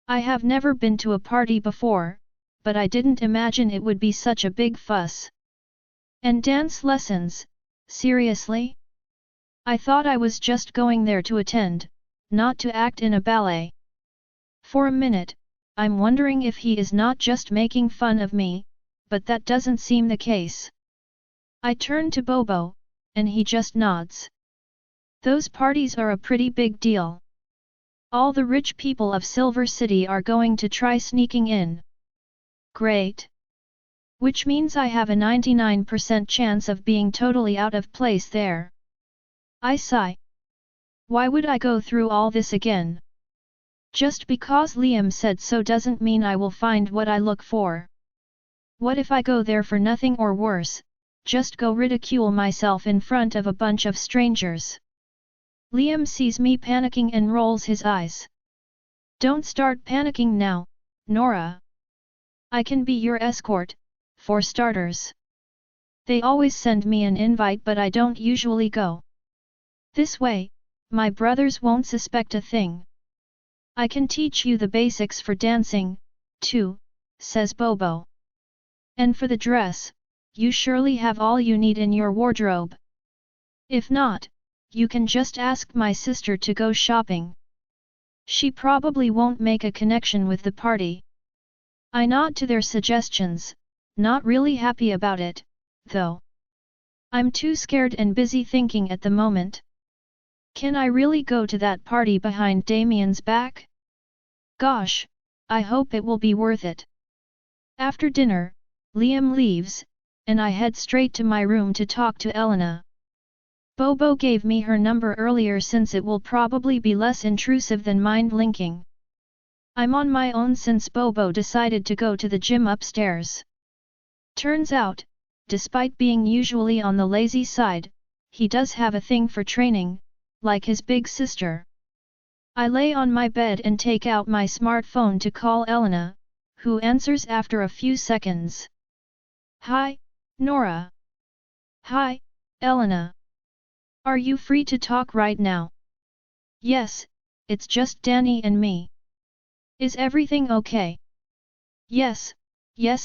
I have never been to a party before, but I didn't imagine it would be such a big fuss. And dance lessons, seriously? I thought I was just going there to attend, not to act in a ballet. For a minute, I'm wondering if he is not just making fun of me, but that doesn't seem the case. I turn to Bobo, and he just nods. Those parties are a pretty big deal. All the rich people of Silver City are going to try sneaking in. Great. Which means I have a 99% chance of being totally out of place there. I sigh. Why would I go through all this again? Just because Liam said so doesn't mean I will find what I look for. What if I go there for nothing or worse, just go ridicule myself in front of a bunch of strangers? Liam sees me panicking and rolls his eyes. Don't start panicking now, Nora. I can be your escort, for starters. They always send me an invite but I don't usually go. This way, my brothers won't suspect a thing. I can teach you the basics for dancing, too, says Bobo. And for the dress, you surely have all you need in your wardrobe. If not, you can just ask my sister to go shopping. She probably won't make a connection with the party. I nod to their suggestions, not really happy about it, though. I'm too scared and busy thinking at the moment. Can I really go to that party behind Damien's back? Gosh, I hope it will be worth it. After dinner, Liam leaves, and I head straight to my room to talk to Elena. Bobo gave me her number earlier since it will probably be less intrusive than mind-linking. I'm on my own since Bobo decided to go to the gym upstairs. Turns out, despite being usually on the lazy side, he does have a thing for training, like his big sister. I lay on my bed and take out my smartphone to call Elena, who answers after a few seconds. Hi, Nora. Hi, Elena. Are you free to talk right now? Yes, it's just Danny and me. Is everything okay? Yes,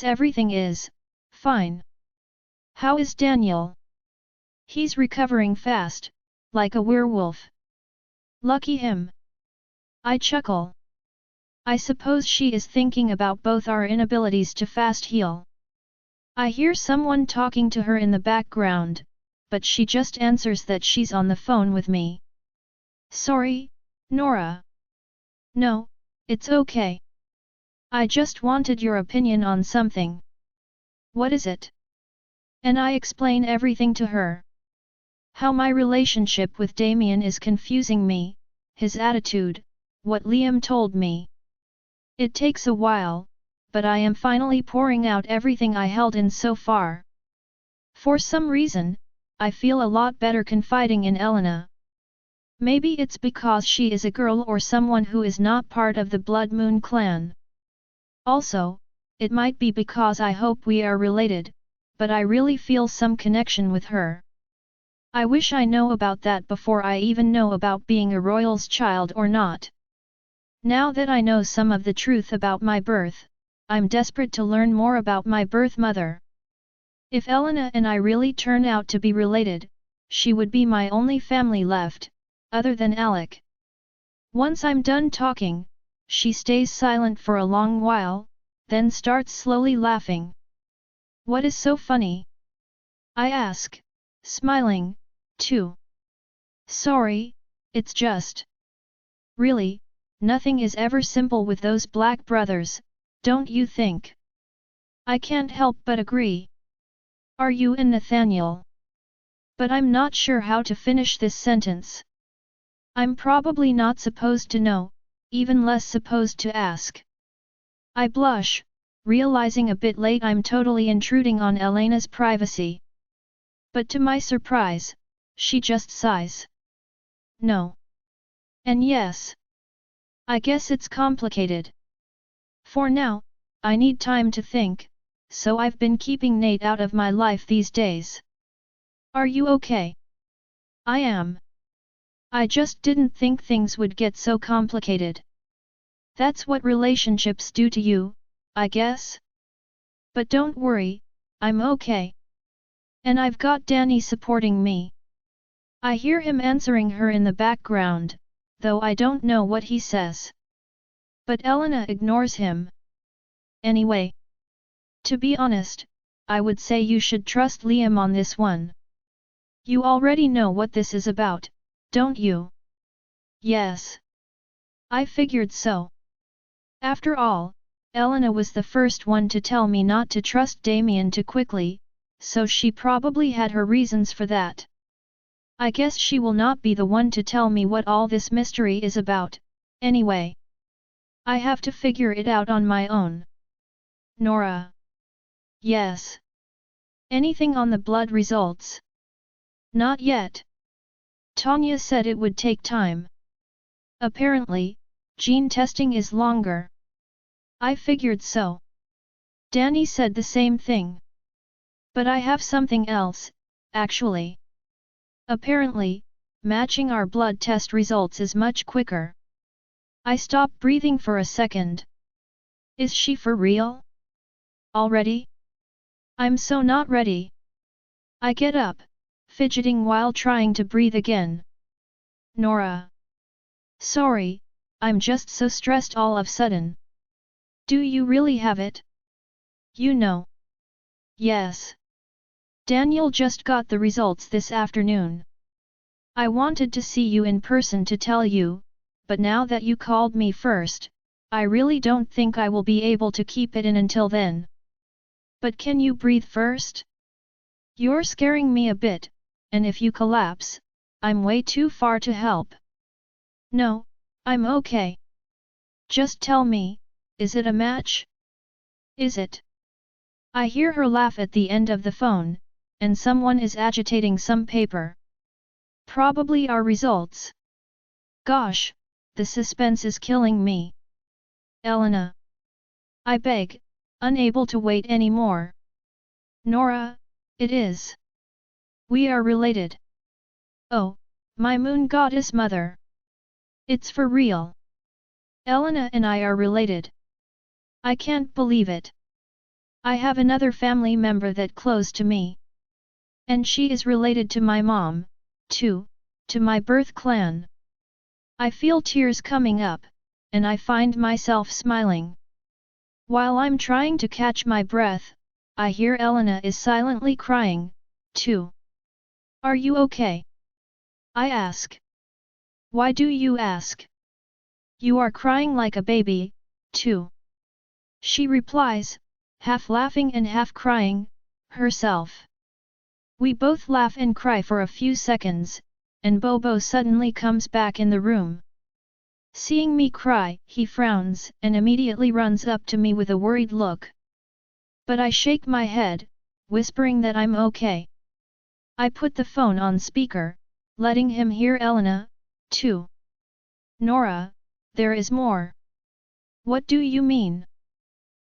everything is fine. How is Daniel? He's recovering fast, like a werewolf. Lucky him. I chuckle. I suppose she is thinking about both our inabilities to fast heal. I hear someone talking to her in the background, but she just answers that she's on the phone with me. Sorry, Nora. No, it's okay. I just wanted your opinion on something. What is it? And I explain everything to her. How my relationship with Damien is confusing me, his attitude, what Liam told me. It takes a while, but I am finally pouring out everything I held in so far. For some reason, I feel a lot better confiding in Elena. Maybe it's because she is a girl or someone who is not part of the Blood Moon clan. Also, it might be because I hope we are related, but I really feel some connection with her. I wish I know about that before I even know about being a royal's child or not. Now that I know some of the truth about my birth, I'm desperate to learn more about my birth mother. If Elena and I really turn out to be related, she would be my only family left, other than Alec. Once I'm done talking, she stays silent for a long while, then starts slowly laughing. What is so funny? I ask, smiling, too. Sorry, it's just. Really, nothing is ever simple with those Black brothers, don't you think? I can't help but agree. Are you and Nathaniel? But I'm not sure how to finish this sentence. I'm probably not supposed to know, even less supposed to ask. I blush, realizing a bit late I'm totally intruding on Elena's privacy. But to my surprise, she just sighs. No. And yes. I guess it's complicated. For now, I need time to think, so I've been keeping Nate out of my life these days. Are you okay? I am. I just didn't think things would get so complicated. That's what relationships do to you, I guess? But don't worry, I'm okay. And I've got Danny supporting me. I hear him answering her in the background, though I don't know what he says. But Elena ignores him. Anyway. To be honest, I would say you should trust Liam on this one. You already know what this is about, don't you? Yes. I figured so. After all, Elena was the first one to tell me not to trust Damien too quickly, so she probably had her reasons for that. I guess she will not be the one to tell me what all this mystery is about, anyway. I have to figure it out on my own. Nora. Yes. Anything on the blood results? Not yet. Tanya said it would take time. Apparently, gene testing is longer. I figured so. Danny said the same thing. But I have something else, actually. Apparently, matching our blood test results is much quicker. I stop breathing for a second. Is she for real? Already? I'm so not ready. I get up, fidgeting while trying to breathe again. Nora. Sorry, I'm just so stressed all of a sudden. Do you really have it? You know. Yes. Daniel just got the results this afternoon. I wanted to see you in person to tell you, but now that you called me first, I really don't think I will be able to keep it in until then. But can you breathe first? You're scaring me a bit, and if you collapse, I'm way too far to help. No, I'm okay. Just tell me, is it a match? Is it? I hear her laugh at the end of the phone, and someone is agitating some paper. Probably our results. Gosh, the suspense is killing me. Elena. I beg, unable to wait anymore. Nora, it is. We are related. Oh, my moon goddess mother. It's for real. Elena and I are related. I can't believe it. I have another family member that close to me. And she is related to my mom, too, to my birth clan. I feel tears coming up, and I find myself smiling. While I'm trying to catch my breath, I hear Elena is silently crying, too. Are you okay? I ask. Why do you ask? You are crying like a baby, too. She replies, half laughing and half crying, herself. We both laugh and cry for a few seconds, and Bobo suddenly comes back in the room. Seeing me cry, he frowns and immediately runs up to me with a worried look. But I shake my head, whispering that I'm okay. I put the phone on speaker, letting him hear Elena, too. Nora, there is more. What do you mean?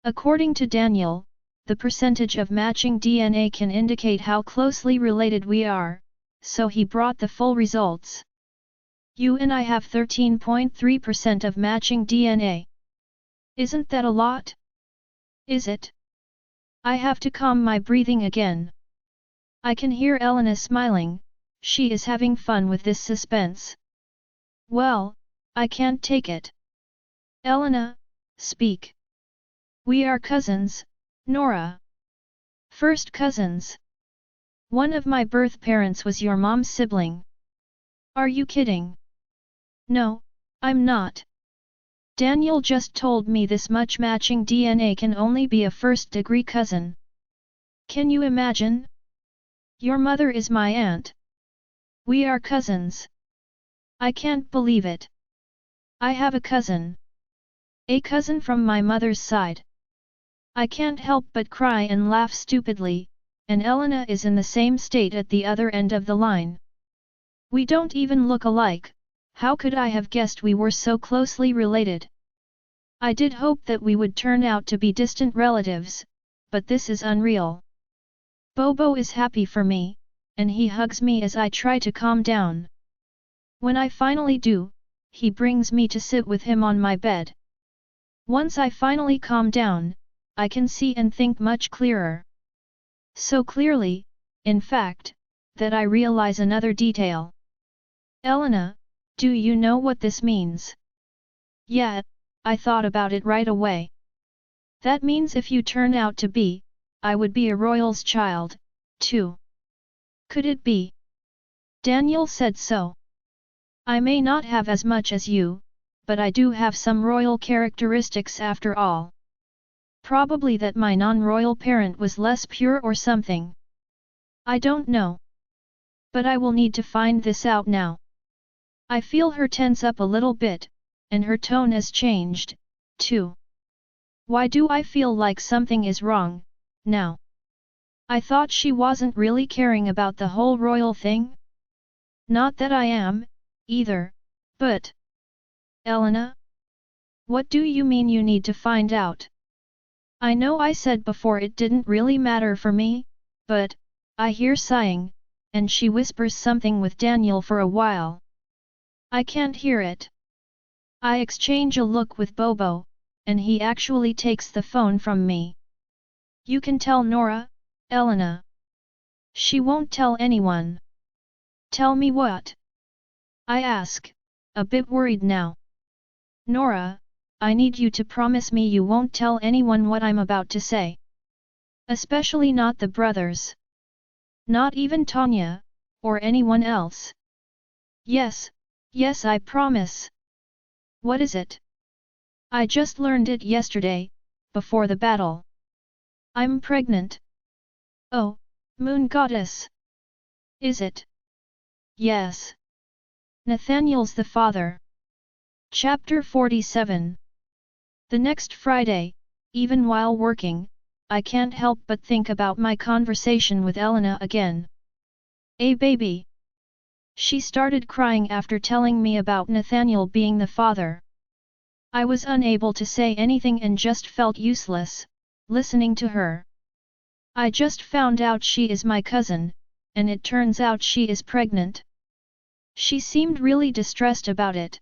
According to Daniel, the percentage of matching DNA can indicate how closely related we are, so he brought the full results. You and I have 13.3% of matching DNA. Isn't that a lot? Is it? I have to calm my breathing again. I can hear Elena smiling, she is having fun with this suspense. Well, I can't take it. Elena, speak. We are cousins, Nora. First cousins. One of my birth parents was your mom's sibling. Are you kidding? No, I'm not. Daniel just told me this much matching DNA can only be a first-degree cousin. Can you imagine? Your mother is my aunt. We are cousins. I can't believe it. I have a cousin. A cousin from my mother's side. I can't help but cry and laugh stupidly, and Elena is in the same state at the other end of the line. We don't even look alike. How could I have guessed we were so closely related? I did hope that we would turn out to be distant relatives, but this is unreal. Bobo is happy for me, and he hugs me as I try to calm down. When I finally do, he brings me to sit with him on my bed. Once I finally calm down, I can see and think much clearer. So clearly, in fact, that I realize another detail. Elena, do you know what this means? Yeah, I thought about it right away. That means if you turn out to be, I would be a royal's child, too. Could it be? Daniel said so. I may not have as much as you, but I do have some royal characteristics after all. Probably that my non-royal parent was less pure or something. I don't know. But I will need to find this out now. I feel her tense up a little bit, and her tone has changed, too. Why do I feel like something is wrong, now? I thought she wasn't really caring about the whole royal thing? Not that I am, either, but… Elena? What do you mean you need to find out? I know I said before it didn't really matter for me, but… I hear sighing, and she whispers something with Daniel for a while. I can't hear it. I exchange a look with Bobo, and he actually takes the phone from me. You can tell Nora, Elena. She won't tell anyone. Tell me what? I ask, a bit worried now. Nora, I need you to promise me you won't tell anyone what I'm about to say. Especially not the brothers. Not even Tanya, or anyone else. Yes, yes, I promise. What is it? I just learned it yesterday, before the battle. I'm pregnant. Oh, Moon Goddess. Is it? Yes. Nathaniel's the father. Chapter 47. The next Friday, even while working, I can't help but think about my conversation with Elena again. Baby. She started crying after telling me about Nathaniel being the father. I was unable to say anything and just felt useless, listening to her. I just found out she is my cousin, and it turns out she is pregnant. She seemed really distressed about it.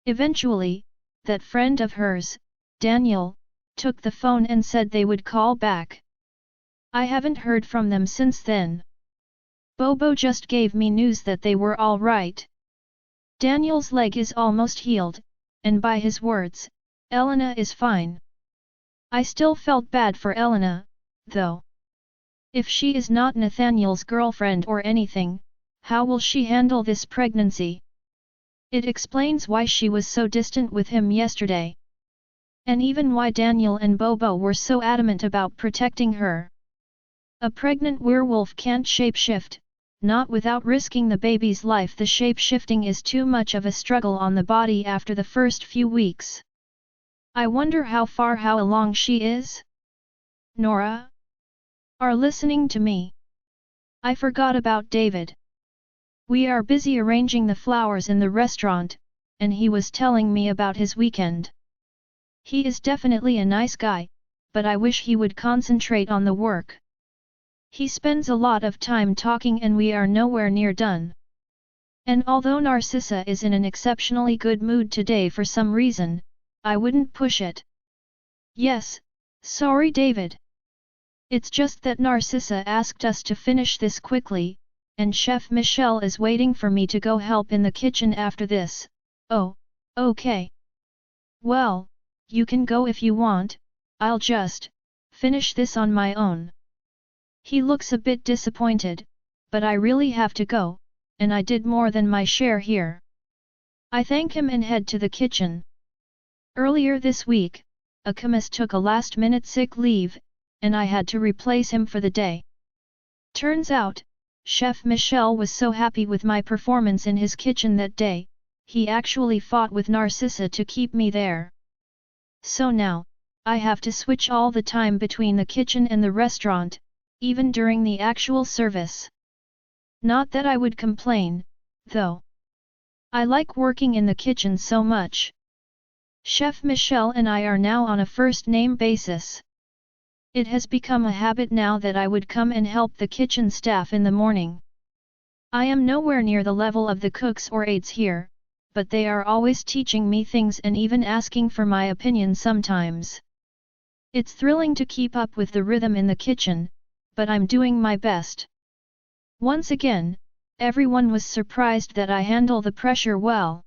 Eventually, that friend of hers, Daniel, took the phone and said they would call back. I haven't heard from them since then. Bobo just gave me news that they were all right. Daniel's leg is almost healed, and by his words, Elena is fine. I still felt bad for Elena, though. If she is not Nathaniel's girlfriend or anything, how will she handle this pregnancy? It explains why she was so distant with him yesterday. And even why Daniel and Bobo were so adamant about protecting her. A pregnant werewolf can't shapeshift, not without risking the baby's life. The shape-shifting is too much of a struggle on the body after the first few weeks. I wonder how along she is? Nora? Are listening to me? I forgot about David. We are busy arranging the flowers in the restaurant, and he was telling me about his weekend. He is definitely a nice guy, but I wish he would concentrate on the work. He spends a lot of time talking and we are nowhere near done. And although Narcissa is in an exceptionally good mood today for some reason, I wouldn't push it. Yes, sorry David. It's just that Narcissa asked us to finish this quickly, and Chef Michelle is waiting for me to go help in the kitchen after this. Oh, okay. Well, you can go if you want, I'll just finish this on my own. He looks a bit disappointed, but I really have to go, and I did more than my share here. I thank him and head to the kitchen. Earlier this week, a chemist took a last-minute sick leave, and I had to replace him for the day. Turns out, Chef Michel was so happy with my performance in his kitchen that day, he actually fought with Narcissa to keep me there. So now, I have to switch all the time between the kitchen and the restaurant, even during the actual service. Not that I would complain, though. I like working in the kitchen so much. Chef Michel and I are now on a first-name basis. It has become a habit now that I would come and help the kitchen staff in the morning. I am nowhere near the level of the cooks or aides here, but they are always teaching me things and even asking for my opinion sometimes. It's thrilling to keep up with the rhythm in the kitchen, but I'm doing my best. Once again, everyone was surprised that I handle the pressure well.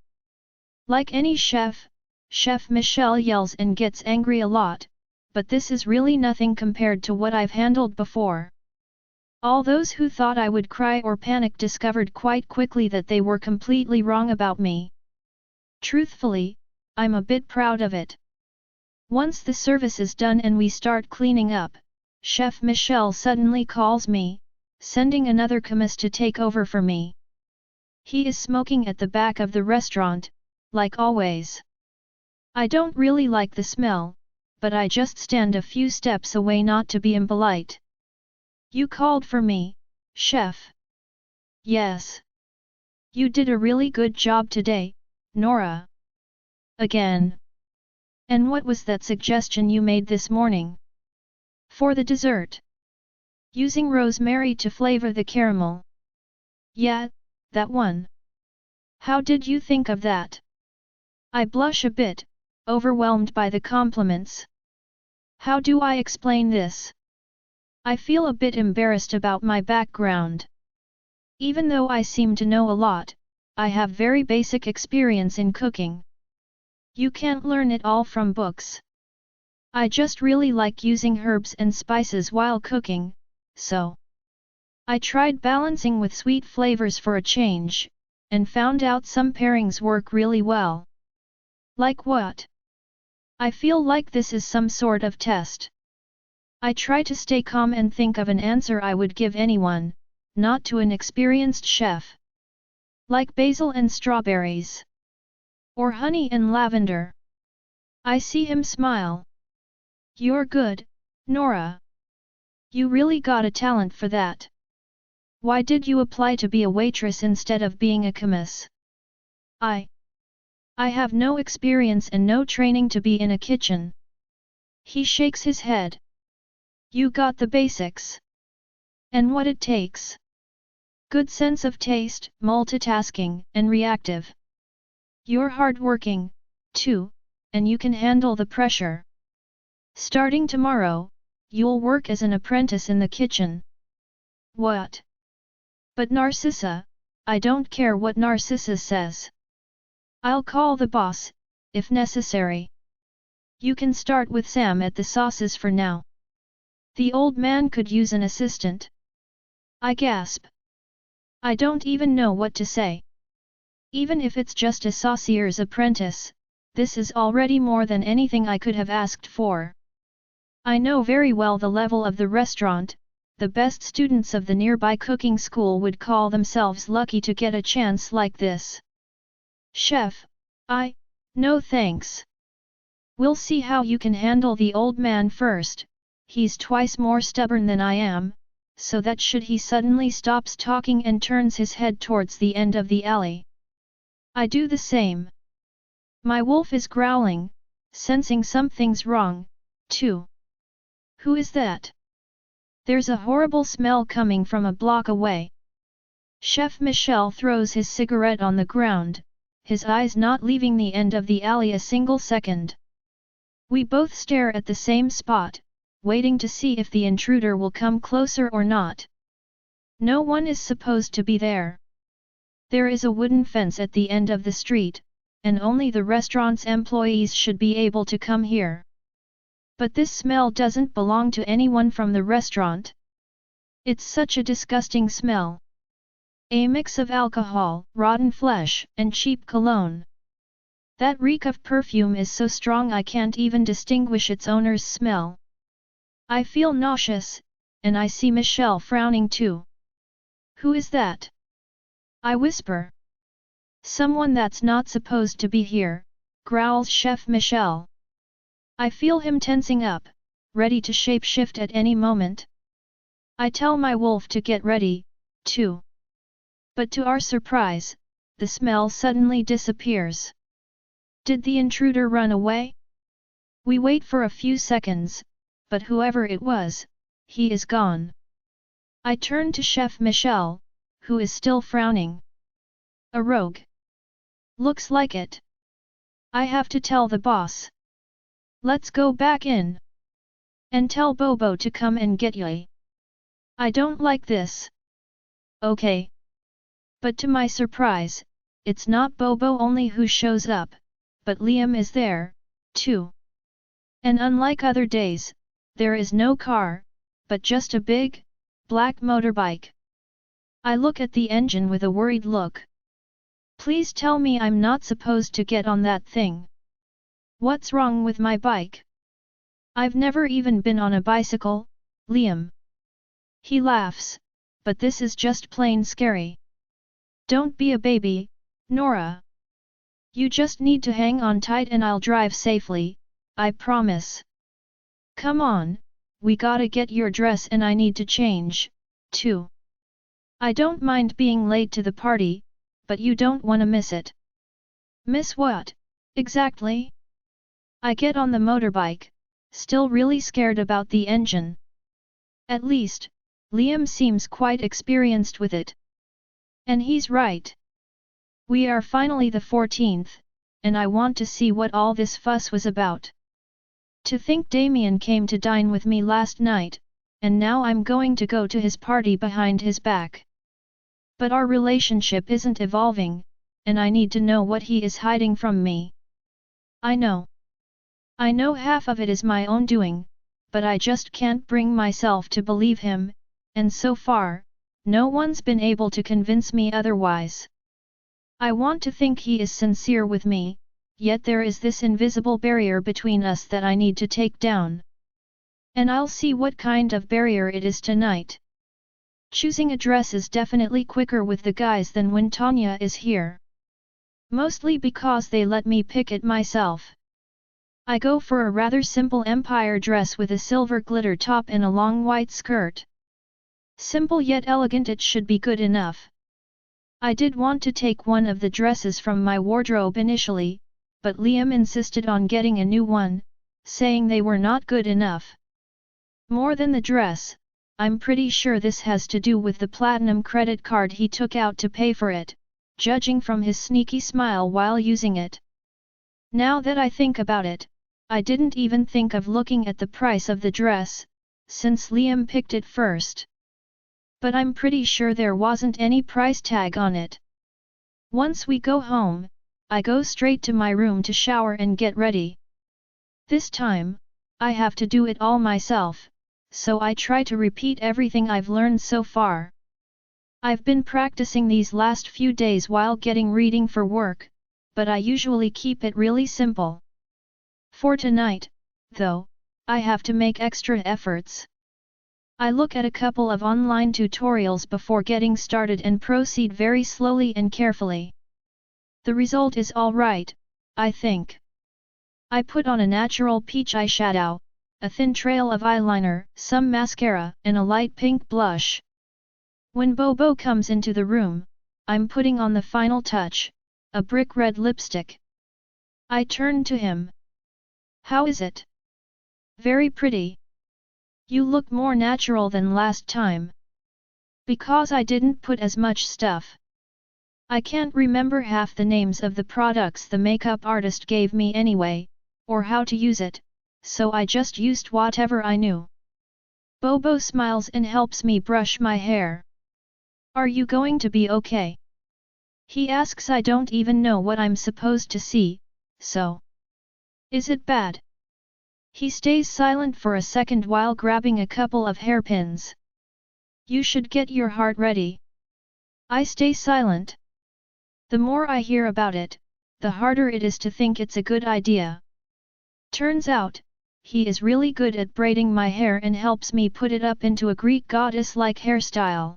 Like any chef, Chef Michel yells and gets angry a lot, but this is really nothing compared to what I've handled before. All those who thought I would cry or panic discovered quite quickly that they were completely wrong about me. Truthfully, I'm a bit proud of it. Once the service is done and we start cleaning up, Chef Michel suddenly calls me, sending another chemist to take over for me. He is smoking at the back of the restaurant, like always. I don't really like the smell, but I just stand a few steps away not to be impolite. You called for me, chef. Yes. You did a really good job today, Nora. Again. And what was that suggestion you made this morning? For the dessert. Using rosemary to flavor the caramel. Yeah, that one. How did you think of that? I blush a bit, overwhelmed by the compliments. How do I explain this? I feel a bit embarrassed about my background. Even though I seem to know a lot, I have very basic experience in cooking. You can't learn it all from books. I just really like using herbs and spices while cooking, so I tried balancing with sweet flavors for a change, and found out some pairings work really well. Like what? I feel like this is some sort of test. I try to stay calm and think of an answer I would give anyone, not to an experienced chef. Like basil and strawberries. Or honey and lavender. I see him smile. You're good, Nora. You really got a talent for that. Why did you apply to be a waitress instead of being a chemist? I have no experience and no training to be in a kitchen. He shakes his head. You got the basics. And what it takes. Good sense of taste, multitasking, and reactive. You're hardworking, too, and you can handle the pressure. Starting tomorrow, you'll work as an apprentice in the kitchen. What? But Narcissa, I don't care what Narcissa says. I'll call the boss, if necessary. You can start with Sam at the sauces for now. The old man could use an assistant. I gasp. I don't even know what to say. Even if it's just a saucier's apprentice, this is already more than anything I could have asked for. I know very well the level of the restaurant. The best students of the nearby cooking school would call themselves lucky to get a chance like this. Chef, no thanks. We'll see how you can handle the old man first. He's twice more stubborn than I am, so that should he suddenly stops talking and turns his head towards the end of the alley. I do the same. My wolf is growling, sensing something's wrong, too. Who is that? There's a horrible smell coming from a block away. Chef Michel throws his cigarette on the ground, his eyes not leaving the end of the alley a single second. We both stare at the same spot, waiting to see if the intruder will come closer or not. No one is supposed to be there. There is a wooden fence at the end of the street, and only the restaurant's employees should be able to come here. But this smell doesn't belong to anyone from the restaurant. It's such a disgusting smell. A mix of alcohol, rotten flesh, and cheap cologne. That reek of perfume is so strong I can't even distinguish its owner's smell. I feel nauseous, and I see Michelle frowning too. Who is that? I whisper. Someone that's not supposed to be here, growls Chef Michel. I feel him tensing up, ready to shapeshift at any moment. I tell my wolf to get ready, too. But to our surprise, the smell suddenly disappears. Did the intruder run away? We wait for a few seconds, but whoever it was, he is gone. I turn to Chef Michel, who is still frowning. A rogue. Looks like it. I have to tell the boss. Let's go back in. And tell Bobo to come and get Ye. I don't like this. Okay. But to my surprise, it's not Bobo only who shows up, but Liam is there, too. And unlike other days, there is no car, but just a big, black motorbike. I look at the engine with a worried look. Please tell me I'm not supposed to get on that thing. What's wrong with my bike? I've never even been on a bicycle, Liam. He laughs, but this is just plain scary. Don't be a baby, Nora. You just need to hang on tight and I'll drive safely, I promise. Come on, we gotta get your dress and I need to change, too. I don't mind being late to the party, but you don't wanna miss it. Miss what, exactly? I get on the motorbike, still really scared about the engine. At least, Liam seems quite experienced with it. And he's right. We are finally the 14th, and I want to see what all this fuss was about. To think Damien came to dine with me last night, and now I'm going to go to his party behind his back. But our relationship isn't evolving, and I need to know what he is hiding from me. I know half of it is my own doing, but I just can't bring myself to believe him, and so far, no one's been able to convince me otherwise. I want to think he is sincere with me, yet there is this invisible barrier between us that I need to take down. And I'll see what kind of barrier it is tonight. Choosing a dress is definitely quicker with the guys than when Tanya is here. Mostly because they let me pick it myself. I go for a rather simple empire dress with a silver glitter top and a long white skirt. Simple yet elegant, it should be good enough. I did want to take one of the dresses from my wardrobe initially, but Liam insisted on getting a new one, saying they were not good enough. More than the dress, I'm pretty sure this has to do with the platinum credit card he took out to pay for it, judging from his sneaky smile while using it. Now that I think about it, I didn't even think of looking at the price of the dress, since Liam picked it first. But I'm pretty sure there wasn't any price tag on it. Once we go home, I go straight to my room to shower and get ready. This time, I have to do it all myself, so I try to repeat everything I've learned so far. I've been practicing these last few days while getting reading for work, but I usually keep it really simple. For tonight, though, I have to make extra efforts. I look at a couple of online tutorials before getting started and proceed very slowly and carefully. The result is alright, I think. I put on a natural peach eyeshadow, a thin trail of eyeliner, some mascara, and a light pink blush. When Bobo comes into the room, I'm putting on the final touch, a brick red lipstick. I turn to him. How is it? Very pretty. You look more natural than last time. Because I didn't put as much stuff. I can't remember half the names of the products the makeup artist gave me anyway, or how to use it, so I just used whatever I knew. Bobo smiles and helps me brush my hair. Are you going to be okay? He asks. I don't even know what I'm supposed to see, so. Is it bad? He stays silent for a second while grabbing a couple of hairpins. You should get your heart ready. I stay silent. The more I hear about it, the harder it is to think it's a good idea. Turns out, he is really good at braiding my hair and helps me put it up into a Greek goddess-like hairstyle.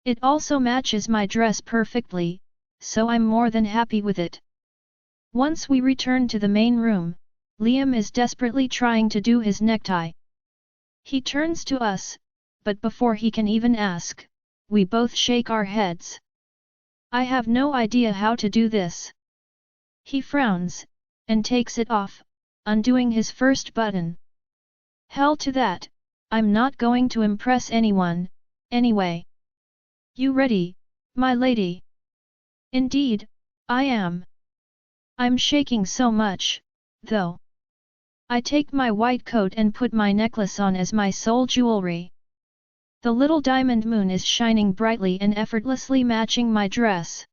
It also matches my dress perfectly, so I'm more than happy with it. Once we return to the main room, Liam is desperately trying to do his necktie. He turns to us, but before he can even ask, we both shake our heads. I have no idea how to do this. He frowns, and takes it off, undoing his first button. Hell to that, I'm not going to impress anyone, anyway. You ready, my lady? Indeed, I am. I'm shaking so much, though. I take my white coat and put my necklace on as my sole jewelry. The little diamond moon is shining brightly and effortlessly matching my dress.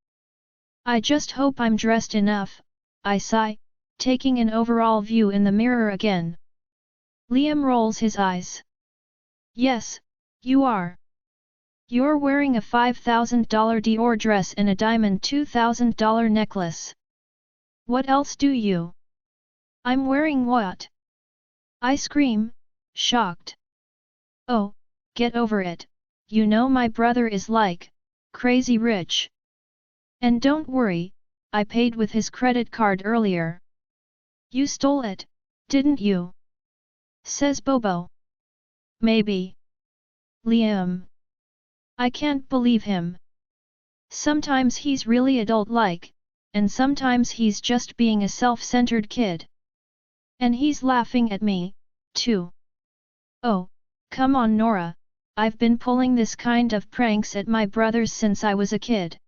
I just hope I'm dressed enough, I sigh, taking an overall view in the mirror again. Liam rolls his eyes. Yes, you are. You're wearing a $5,000 Dior dress and a diamond $2,000 necklace. What else do you? I'm wearing what? I scream, shocked. Oh, get over it, you know my brother is like, crazy rich. And don't worry, I paid with his credit card earlier. You stole it, didn't you? Says Bobo. Maybe. Liam. I can't believe him. Sometimes he's really adult-like, and sometimes he's just being a self-centered kid. And he's laughing at me, too. Oh, come on Nora, I've been pulling this kind of pranks at my brothers since I was a kid.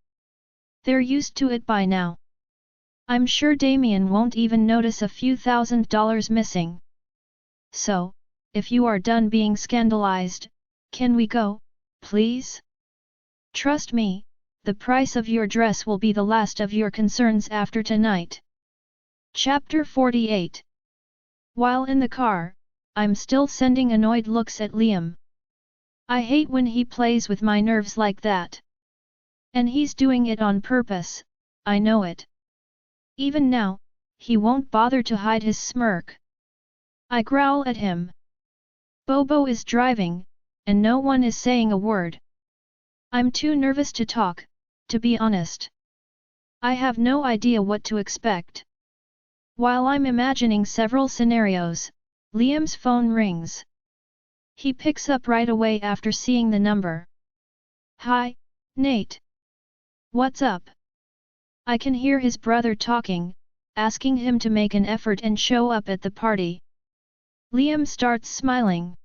They're used to it by now. I'm sure Damien won't even notice a few $1,000s missing. So, if you are done being scandalized, can we go, please? Trust me, the price of your dress will be the last of your concerns after tonight. Chapter 48. While in the car, I'm still sending annoyed looks at Liam. I hate when he plays with my nerves like that. And he's doing it on purpose, I know it. Even now, he won't bother to hide his smirk. I growl at him. Bobo is driving, and no one is saying a word. I'm too nervous to talk, to be honest. I have no idea what to expect. While I'm imagining several scenarios, Liam's phone rings. He picks up right away after seeing the number. Hi, Nate. What's up? I can hear his brother talking, asking him to make an effort and show up at the party. Liam starts smiling.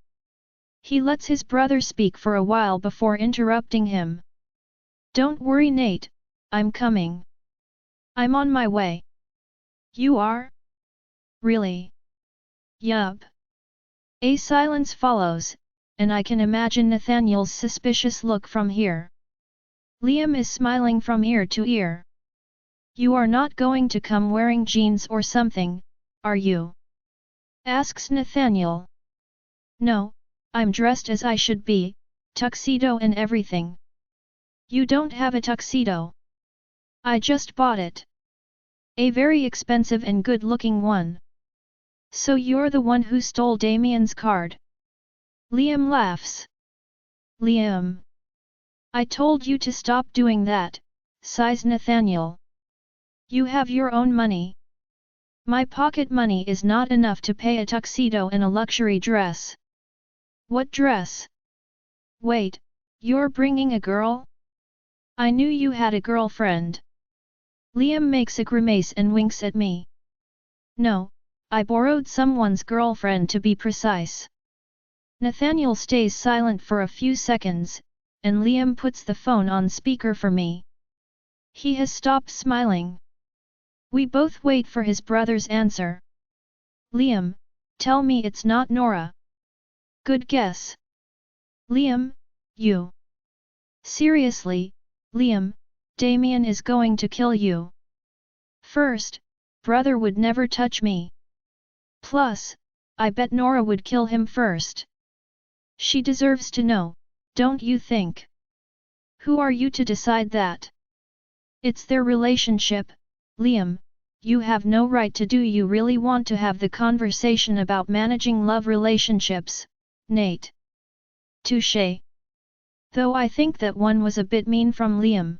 He lets his brother speak for a while before interrupting him. Don't worry Nate, I'm coming. I'm on my way. You are? Really? Yup. A silence follows, and I can imagine Nathaniel's suspicious look from here. Liam is smiling from ear to ear. You are not going to come wearing jeans or something, are you? Asks Nathaniel. No, I'm dressed as I should be, tuxedo and everything. You don't have a tuxedo. I just bought it. A very expensive and good-looking one. So you're the one who stole Damien's card? Liam laughs. Liam. I told you to stop doing that, sighs Nathaniel. You have your own money. My pocket money is not enough to pay a tuxedo and a luxury dress. What dress? Wait, you're bringing a girl? I knew you had a girlfriend. Liam makes a grimace and winks at me. No, I borrowed someone's girlfriend to be precise. Nathaniel stays silent for a few seconds, and Liam puts the phone on speaker for me. He has stopped smiling. We both wait for his brother's answer. Liam, tell me it's not Nora. Good guess. Liam, you. Seriously, Liam, Damien is going to kill you. First, brother would never touch me. Plus, I bet Nora would kill him first. She deserves to know, don't you think? Who are you to decide that? It's their relationship, Liam, You have no right to. Do you really want to have the conversation about managing love relationships, Nate? Touché. Though I think that one was a bit mean from Liam.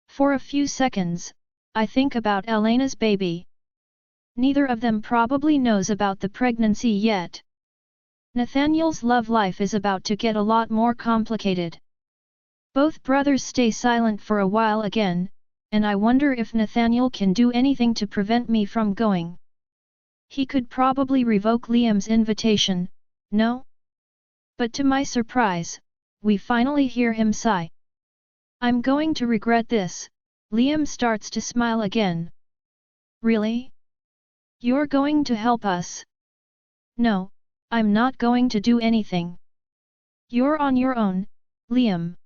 For a few seconds, I think about Elena's baby. Neither of them probably knows about the pregnancy yet. Nathaniel's love life is about to get a lot more complicated. Both brothers stay silent for a while again, and I wonder if Nathaniel can do anything to prevent me from going. He could probably revoke Liam's invitation, no? But to my surprise, we finally hear him sigh. I'm going to regret this. Liam starts to smile again. Really? You're going to help us? No, I'm not going to do anything. You're on your own, Liam.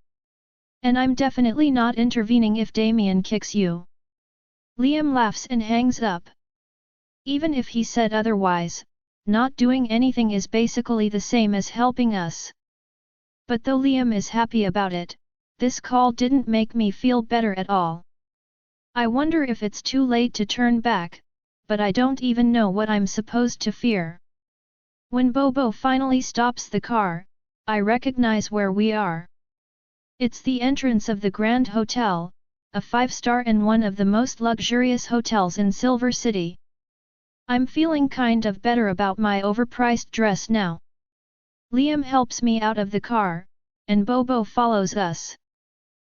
And I'm definitely not intervening if Damien kicks you. Liam laughs and hangs up. Even if he said otherwise, not doing anything is basically the same as helping us. But though Liam is happy about it, this call didn't make me feel better at all. I wonder if it's too late to turn back, but I don't even know what I'm supposed to fear. When Bobo finally stops the car, I recognize where we are. It's the entrance of the Grand Hotel, a 5-star and one of the most luxurious hotels in Silver City. I'm feeling kind of better about my overpriced dress now. Liam helps me out of the car, and Bobo follows us.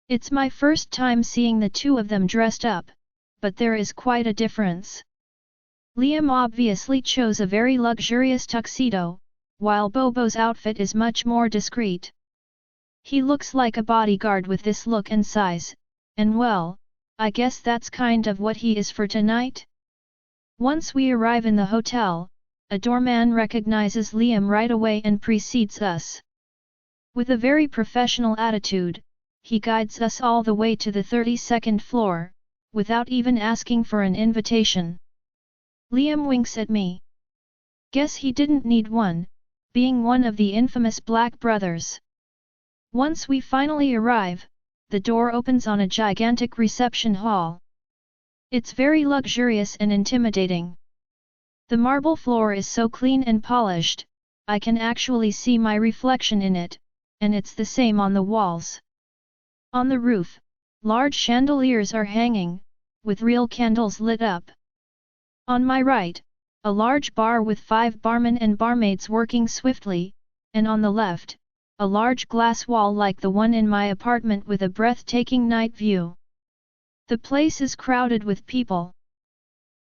It's my first time seeing the two of them dressed up, but there is quite a difference. Liam obviously chose a very luxurious tuxedo, while Bobo's outfit is much more discreet. He looks like a bodyguard with this look and size, and well, I guess that's kind of what he is for tonight. Once we arrive in the hotel, a doorman recognizes Liam right away and precedes us. With a very professional attitude, he guides us all the way to the 32nd floor, without even asking for an invitation. Liam winks at me. Guess he didn't need one, being one of the infamous Black brothers. Once we finally arrive, the door opens on a gigantic reception hall. It's very luxurious and intimidating. The marble floor is so clean and polished, I can actually see my reflection in it, and it's the same on the walls. On the roof, large chandeliers are hanging, with real candles lit up. On my right, a large bar with 5 barmen and barmaids working swiftly, and on the left, a large glass wall like the one in my apartment with a breathtaking night view. The place is crowded with people.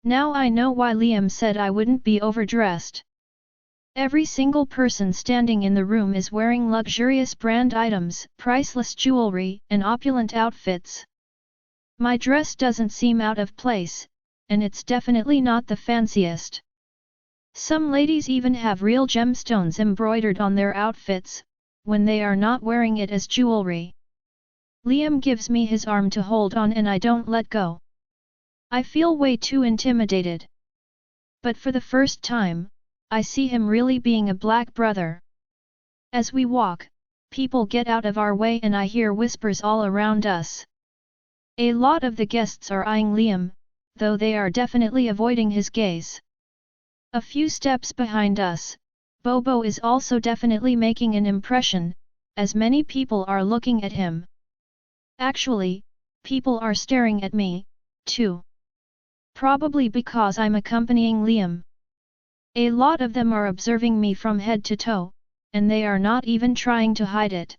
Now I know why Liam said I wouldn't be overdressed. Every single person standing in the room is wearing luxurious brand items, priceless jewelry, and opulent outfits. My dress doesn't seem out of place, and it's definitely not the fanciest. Some ladies even have real gemstones embroidered on their outfits, when they are not wearing it as jewelry. Liam gives me his arm to hold on and I don't let go. I feel way too intimidated. But for the first time, I see him really being a Black brother. As we walk, people get out of our way and I hear whispers all around us. A lot of the guests are eyeing Liam, though they are definitely avoiding his gaze. A few steps behind us, Bobo is also definitely making an impression, as many people are looking at him. Actually, people are staring at me, too. Probably because I'm accompanying Liam. A lot of them are observing me from head to toe, and they are not even trying to hide it.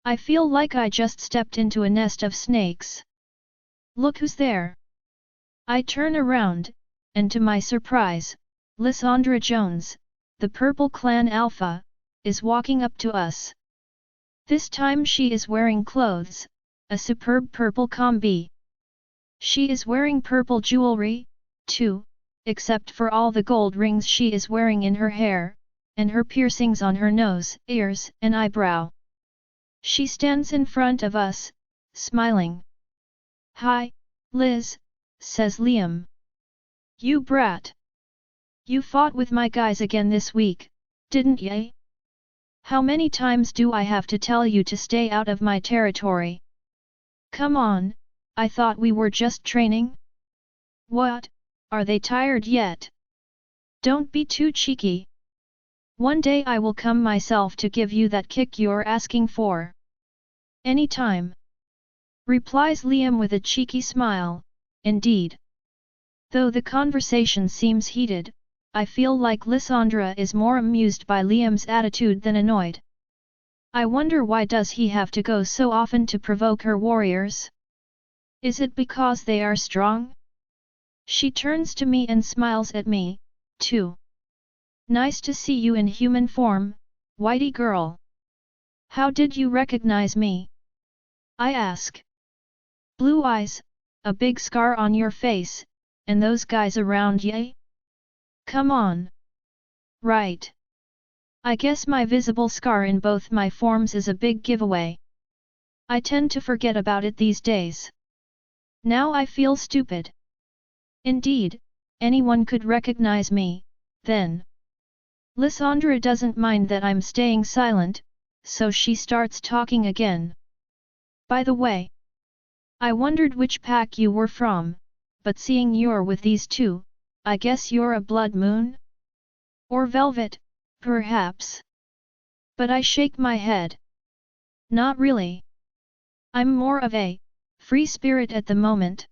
I feel like I just stepped into a nest of snakes. Look who's there! I turn around, and to my surprise, Lysandra Jones, the Purple Clan Alpha, is walking up to us. This time she is wearing clothes, a superb purple combi. She is wearing purple jewelry, too, except for all the gold rings she is wearing in her hair, and her piercings on her nose, ears, and eyebrow. She stands in front of us, smiling. "Hi, Liz," says Liam. "You brat! You fought with my guys again this week, didn't ya? How many times do I have to tell you to stay out of my territory? Come on, I thought we were just training?" What, are they tired yet? Don't be too cheeky. One day I will come myself to give you that kick you're asking for. Anytime. Replies Liam with a cheeky smile, indeed. Though the conversation seems heated, I feel like Lysandra is more amused by Liam's attitude than annoyed. I wonder why does he have to go so often to provoke her warriors? Is it because they are strong? She turns to me and smiles at me, too. Nice to see you in human form, Whitey girl. How did you recognize me? I ask. Blue eyes, a big scar on your face, and those guys around ya? Come on. Right. I guess my visible scar in both my forms is a big giveaway. I tend to forget about it these days. Now I feel stupid. Indeed, anyone could recognize me, then. Lysandra doesn't mind that I'm staying silent, so she starts talking again. By the way, I wondered which pack you were from, but seeing you're with these two, I guess you're a blood moon? Or velvet, perhaps. But I shake my head. Not really. I'm more of a free spirit at the moment.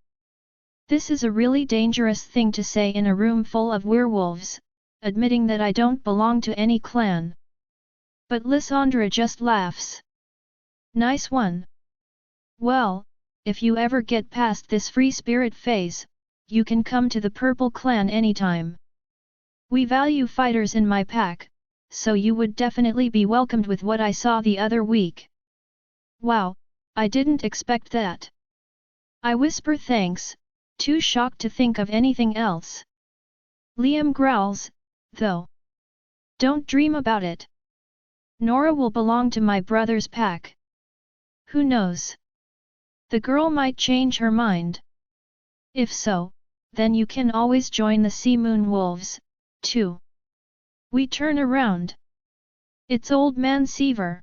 This is a really dangerous thing to say in a room full of werewolves, admitting that I don't belong to any clan. But Lysandra just laughs. Nice one. Well, if you ever get past this free spirit phase, you can come to the Purple Clan anytime. We value fighters in my pack, so you would definitely be welcomed with what I saw the other week. Wow, I didn't expect that. I whisper thanks, too shocked to think of anything else. Liam growls, though. Don't dream about it. Nora will belong to my brother's pack. Who knows? The girl might change her mind. If so, then you can always join the Sea Moon Wolves, too. We turn around. It's Old Man Seaver.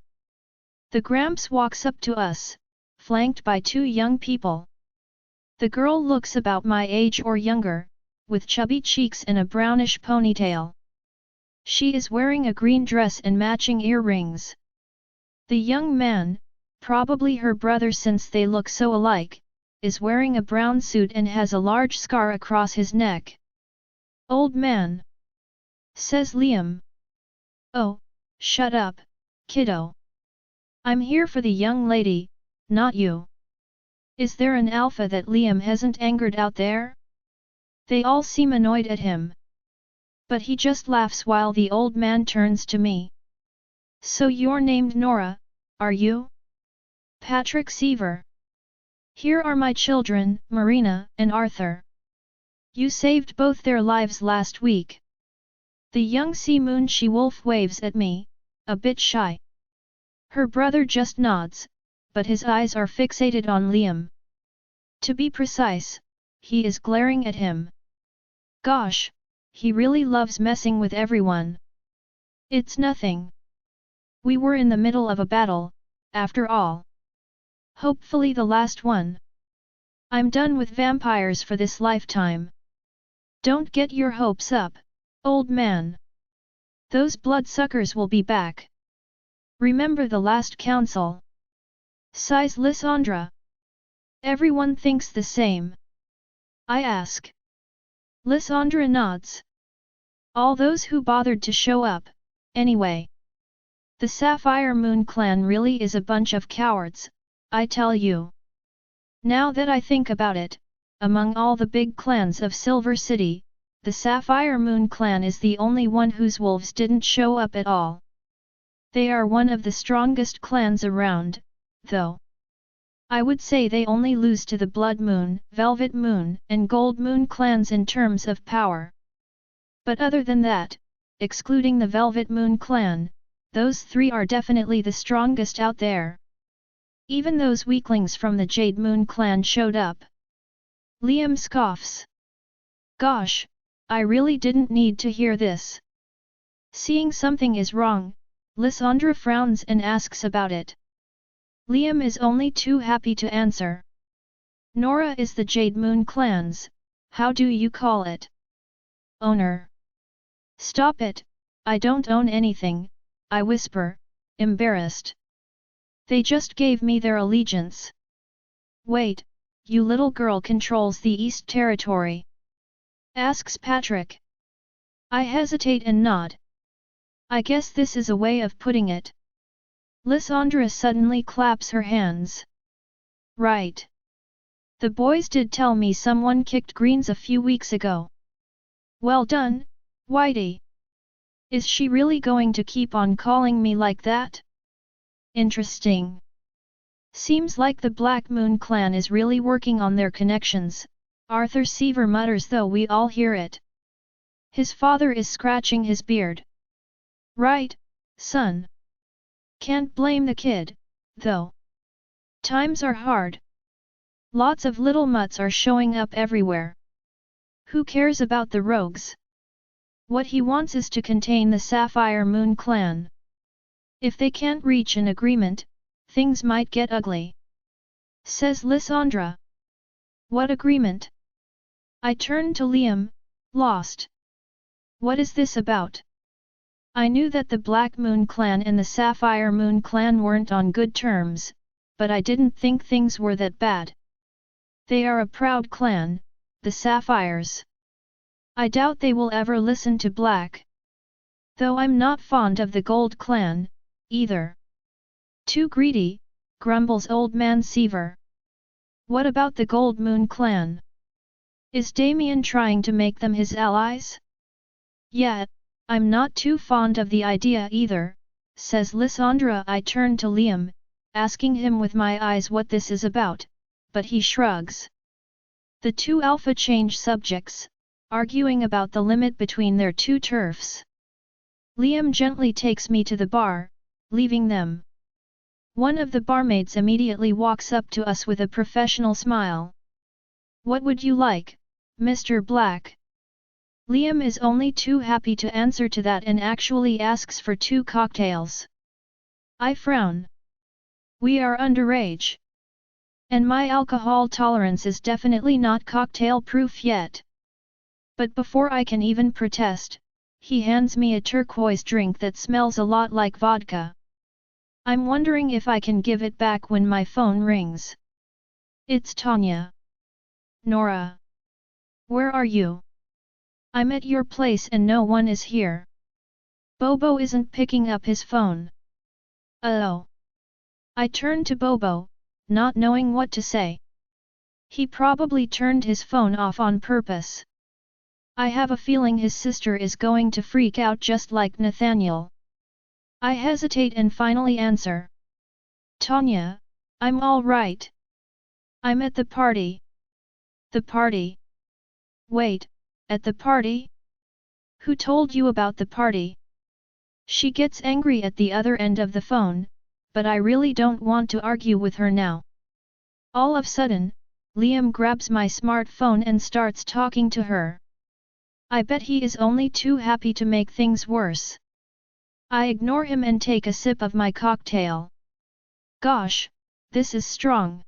The Gramps walks up to us, flanked by two young people. The girl looks about my age or younger, with chubby cheeks and a brownish ponytail. She is wearing a green dress and matching earrings. The young man, probably her brother since they look so alike, is wearing a brown suit and has a large scar across his neck. Old man, says Liam. Oh, shut up, kiddo. I'm here for the young lady, not you. Is there an alpha that Liam hasn't angered out there? They all seem annoyed at him. But he just laughs while the old man turns to me. So you're named Nora, are you? Patrick Seaver. Here are my children, Marina and Arthur. You saved both their lives last week. The young Sea Moon she-wolf waves at me, a bit shy. Her brother just nods, but his eyes are fixated on Liam. To be precise, he is glaring at him. Gosh, he really loves messing with everyone. It's nothing. We were in the middle of a battle, after all. Hopefully the last one. I'm done with vampires for this lifetime. Don't get your hopes up, old man. Those bloodsuckers will be back. Remember the last council. Sighs Lysandra. Everyone thinks the same. I ask. Lysandra nods. All those who bothered to show up, anyway. The Sapphire Moon clan really is a bunch of cowards, I tell you. Now that I think about it, among all the big clans of Silver City, the Sapphire Moon clan is the only one whose wolves didn't show up at all. They are one of the strongest clans around, though. I would say they only lose to the Blood Moon, Velvet Moon, and Gold Moon clans in terms of power. But other than that, excluding the Velvet Moon clan, those three are definitely the strongest out there. Even those weaklings from the Jade Moon clan showed up. Liam scoffs. Gosh, I really didn't need to hear this. Seeing something is wrong, Lysandra frowns and asks about it. Liam is only too happy to answer. Nora is the Jade Moon clan's, How do you call it? Owner. Stop it, I don't own anything, I whisper, embarrassed. They just gave me their allegiance. Wait, you little girl controls the East Territory? Asks Patrick. I hesitate and nod. I guess this is a way of putting it. Lysandra suddenly claps her hands. Right. The boys did tell me someone kicked Greens a few weeks ago. Well done, Whitey. Is she really going to keep on calling me like that? Interesting. Seems like the Black Moon clan is really working on their connections, Arthur Seaver mutters, though we all hear it. His father is scratching his beard. Right, son. Can't blame the kid, though. Times are hard. Lots of little mutts are showing up everywhere. Who cares about the rogues? What he wants is to contain the Sapphire Moon clan. If they can't reach an agreement, things might get ugly. Says Lysandra. What agreement? I turn to Liam, lost. What is this about? I knew that the Black Moon clan and the Sapphire Moon clan weren't on good terms, but I didn't think things were that bad. They are a proud clan, the Sapphires. I doubt they will ever listen to Black. Though I'm not fond of the Gold clan, either. Too greedy, grumbles Old Man Seaver. What about the Gold Moon clan? Is Damien trying to make them his allies? Yeah, I'm not too fond of the idea either, says Lysandra. I turn to Liam, asking him with my eyes what this is about, but he shrugs. The two alpha change subjects, arguing about the limit between their two turfs. Liam gently takes me to the bar, leaving them. One of the barmaids immediately walks up to us with a professional smile. What would you like, Mr. Black? Liam is only too happy to answer to that and actually asks for 2 cocktails. I frown. We are underage. And my alcohol tolerance is definitely not cocktail-proof yet. But before I can even protest, he hands me a turquoise drink that smells a lot like vodka. I'm wondering if I can give it back when my phone rings. It's Tanya. Nora. Where are you? I'm at your place and no one is here. Bobo isn't picking up his phone. Oh. I turn to Bobo, not knowing what to say. He probably turned his phone off on purpose. I have a feeling his sister is going to freak out just like Nathaniel. I hesitate and finally answer. Tanya, I'm all right. I'm at the party. The party? Wait, at the party? Who told you about the party? She gets angry at the other end of the phone, but I really don't want to argue with her now. All of a sudden, Liam grabs my smartphone and starts talking to her. I bet he is only too happy to make things worse. I ignore him and take a sip of my cocktail. Gosh, this is strong.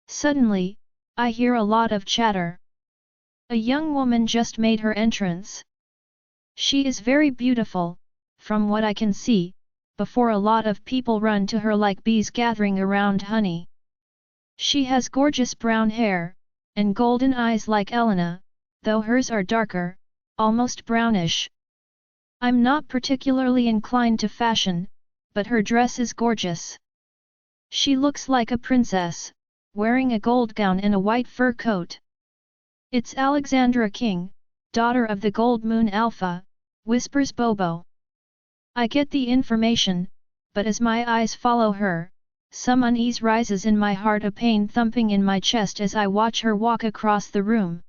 Suddenly, I hear a lot of chatter. A young woman just made her entrance. She is very beautiful, from what I can see, before a lot of people run to her like bees gathering around honey. She has gorgeous brown hair, and golden eyes like Elena, though hers are darker, almost brownish. I'm not particularly inclined to fashion, but her dress is gorgeous. She looks like a princess, wearing a gold gown and a white fur coat. It's Alexandra King, daughter of the Gold Moon Alpha, whispers Bobo. I get the information, but as my eyes follow her, some unease rises in my heart, a pain thumping in my chest as I watch her walk across the room.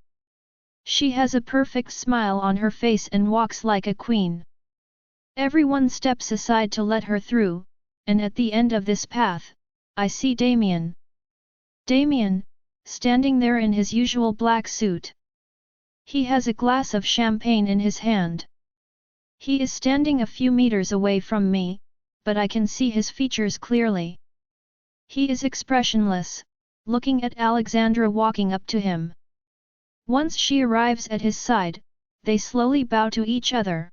She has a perfect smile on her face and walks like a queen. Everyone steps aside to let her through, and at the end of this path, I see Damien. Damien, standing there in his usual black suit. He has a glass of champagne in his hand. He is standing a few meters away from me, but I can see his features clearly. He is expressionless, looking at Alexandra walking up to him. Once she arrives at his side, they slowly bow to each other.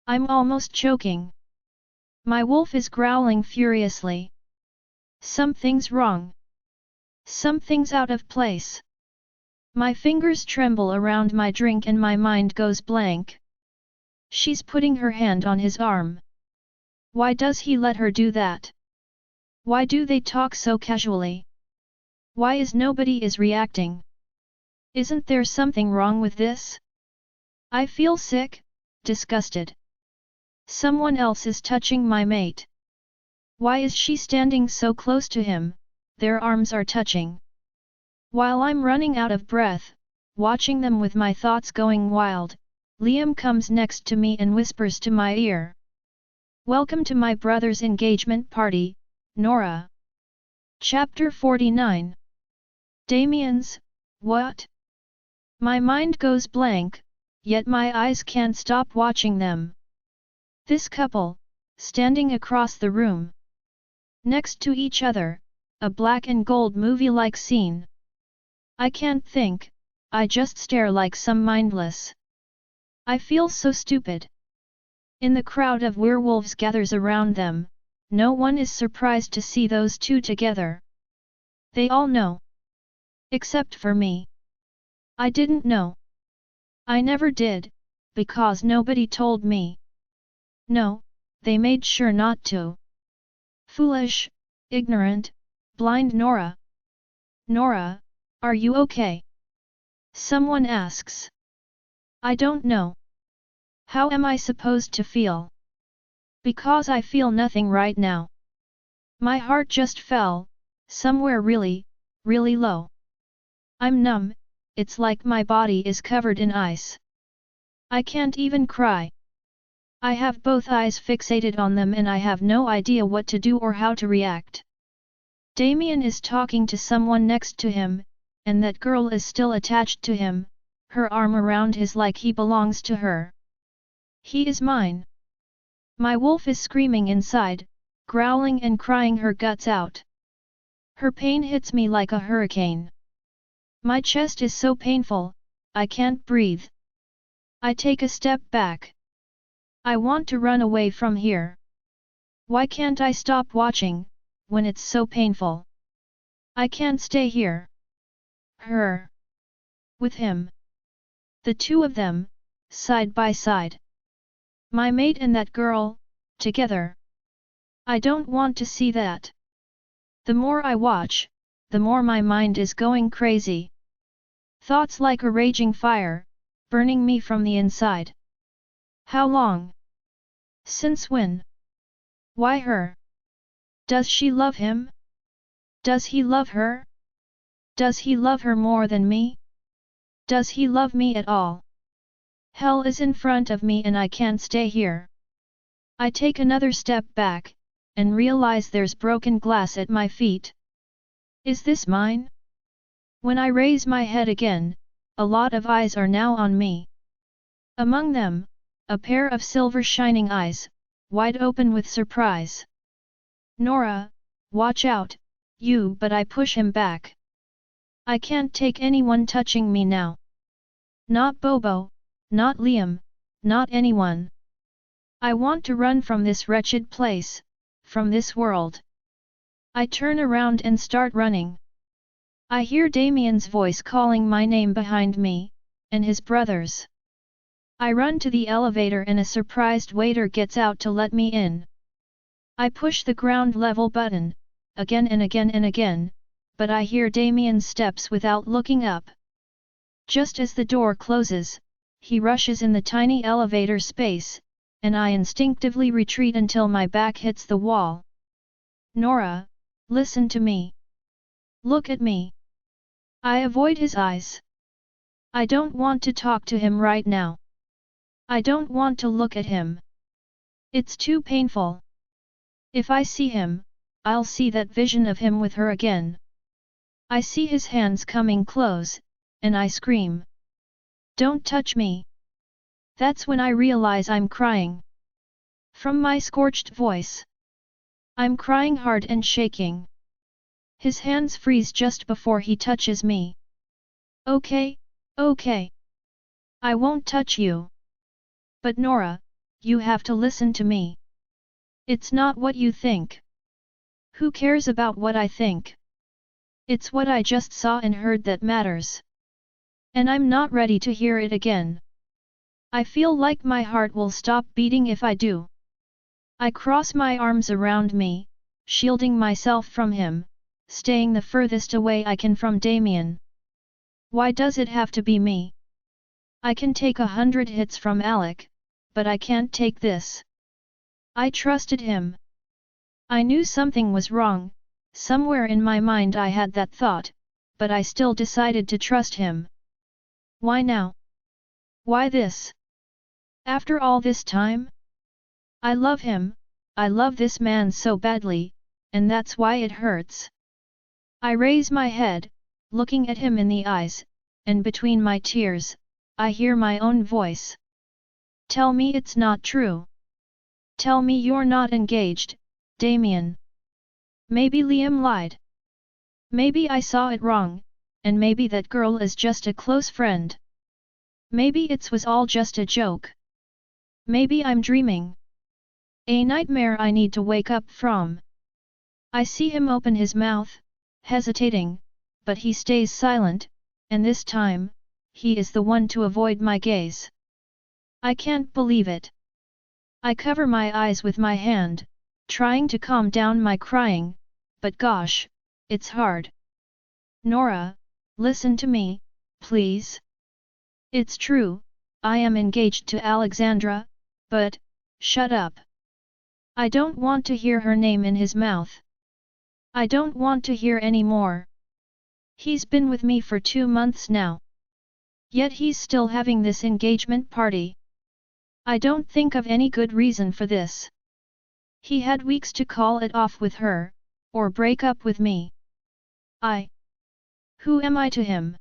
I'm almost choking. My wolf is growling furiously. Something's wrong. Something's out of place. My fingers tremble around my drink and my mind goes blank. She's putting her hand on his arm. Why does he let her do that? Why do they talk so casually? Why is nobody reacting? Isn't there something wrong with this? I feel sick, disgusted. Someone else is touching my mate. Why is she standing so close to him? Their arms are touching. While I'm running out of breath, watching them with my thoughts going wild, Liam comes next to me and whispers to my ear. Welcome to my brother's engagement party, Nora. Chapter 49. Damien's, what? My mind goes blank, yet my eyes can't stop watching them. This couple, standing across the room. Next to each other, a black and gold movie-like scene. I can't think, I just stare like some mindless. I feel so stupid. In the crowd of werewolves gathers around them, no one is surprised to see those two together. They all know. Except for me. I didn't know. I never did, because nobody told me. No, they made sure not to. Foolish, ignorant, blind Nora. Nora, are you okay? Someone asks. I don't know. How am I supposed to feel? Because I feel nothing right now. My heart just fell, somewhere really, really low. I'm numb, it's like my body is covered in ice. I can't even cry. I have both eyes fixated on them and I have no idea what to do or how to react. Damien is talking to someone next to him, and that girl is still attached to him, her arm around his like he belongs to her. He is mine. My wolf is screaming inside, growling and crying her guts out. Her pain hits me like a hurricane. My chest is so painful, I can't breathe. I take a step back. I want to run away from here. Why can't I stop watching, when it's so painful? I can't stay here. Her. With him. The two of them, side by side. My mate and that girl, together. I don't want to see that. The more I watch, the more my mind is going crazy. Thoughts like a raging fire, burning me from the inside. How long? Since when? Why her? Does she love him? Does he love her? Does he love her more than me? Does he love me at all? Hell is in front of me and I can't stay here. I take another step back, and realize there's broken glass at my feet. Is this mine? When I raise my head again, a lot of eyes are now on me. Among them, a pair of silver shining eyes, wide open with surprise. Nora, watch out, you, but I push him back. I can't take anyone touching me now. Not Bobo, not Liam, not anyone. I want to run from this wretched place, from this world. I turn around and start running. I hear Damien's voice calling my name behind me, and his brother's. I run to the elevator and a surprised waiter gets out to let me in. I push the ground level button, again and again and again, but I hear Damien's steps without looking up. Just as the door closes, he rushes in the tiny elevator space, and I instinctively retreat until my back hits the wall. Nora, listen to me. Look at me. I avoid his eyes. I don't want to talk to him right now. I don't want to look at him. It's too painful. If I see him, I'll see that vision of him with her again. I see his hands coming close, and I scream. Don't touch me. That's when I realize I'm crying. From my scorched voice. I'm crying hard and shaking. His hands freeze just before he touches me. Okay, Okay. I won't touch you. But Nora, you have to listen to me. It's not what you think. Who cares about what I think? It's what I just saw and heard that matters. And I'm not ready to hear it again. I feel like my heart will stop beating if I do. I cross my arms around me, shielding myself from him, staying the furthest away I can from Damien. Why does it have to be me? I can take 100 hits from Alec, but I can't take this. I trusted him. I knew something was wrong, somewhere in my mind I had that thought, but I still decided to trust him. Why now? Why this? After all this time? I love him, I love this man so badly, and that's why it hurts. I raise my head, looking at him in the eyes, and between my tears, I hear my own voice. Tell me it's not true. Tell me you're not engaged, Damien. Maybe Liam lied. Maybe I saw it wrong, and maybe that girl is just a close friend. Maybe it was all just a joke. Maybe I'm dreaming. A nightmare I need to wake up from. I see him open his mouth, hesitating, but he stays silent, and this time, he is the one to avoid my gaze. I can't believe it. I cover my eyes with my hand, trying to calm down my crying, but gosh, it's hard. Nora, listen to me, please. It's true, I am engaged to Alexandra, but, shut up. I don't want to hear her name in his mouth. I don't want to hear any more. He's been with me for 2 months now. Yet he's still having this engagement party. I don't think of any good reason for this. He had weeks to call it off with her, or break up with me. Who am I to him?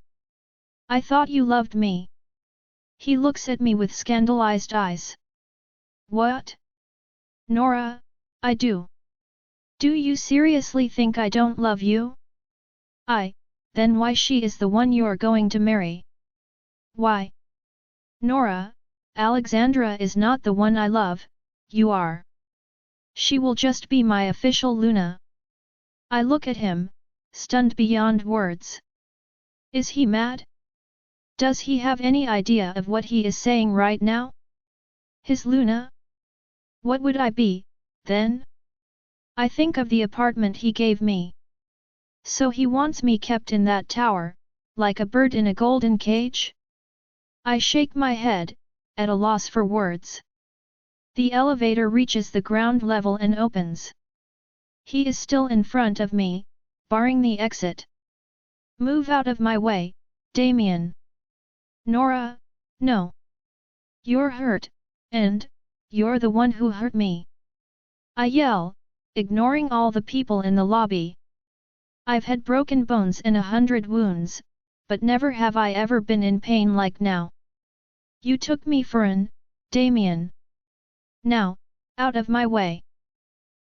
I thought you loved me. He looks at me with scandalized eyes. What? Nora, I do. Do you seriously think I don't love you? Then why she is the one you're going to marry? Why? Nora, Alexandra is not the one I love, you are. She will just be my official Luna. I look at him, stunned beyond words. Is he mad? Does he have any idea of what he is saying right now? His Luna? What would I be, then? I think of the apartment he gave me. So he wants me kept in that tower, like a bird in a golden cage? I shake my head, at a loss for words. The elevator reaches the ground level and opens. He is still in front of me, barring the exit. Move out of my way, Damien. Nora, no. You're hurt, and you're the one who hurt me. I yell, ignoring all the people in the lobby. I've had broken bones and 100 wounds, but never have I ever been in pain like now. You took me for an, Damien. Now, out of my way.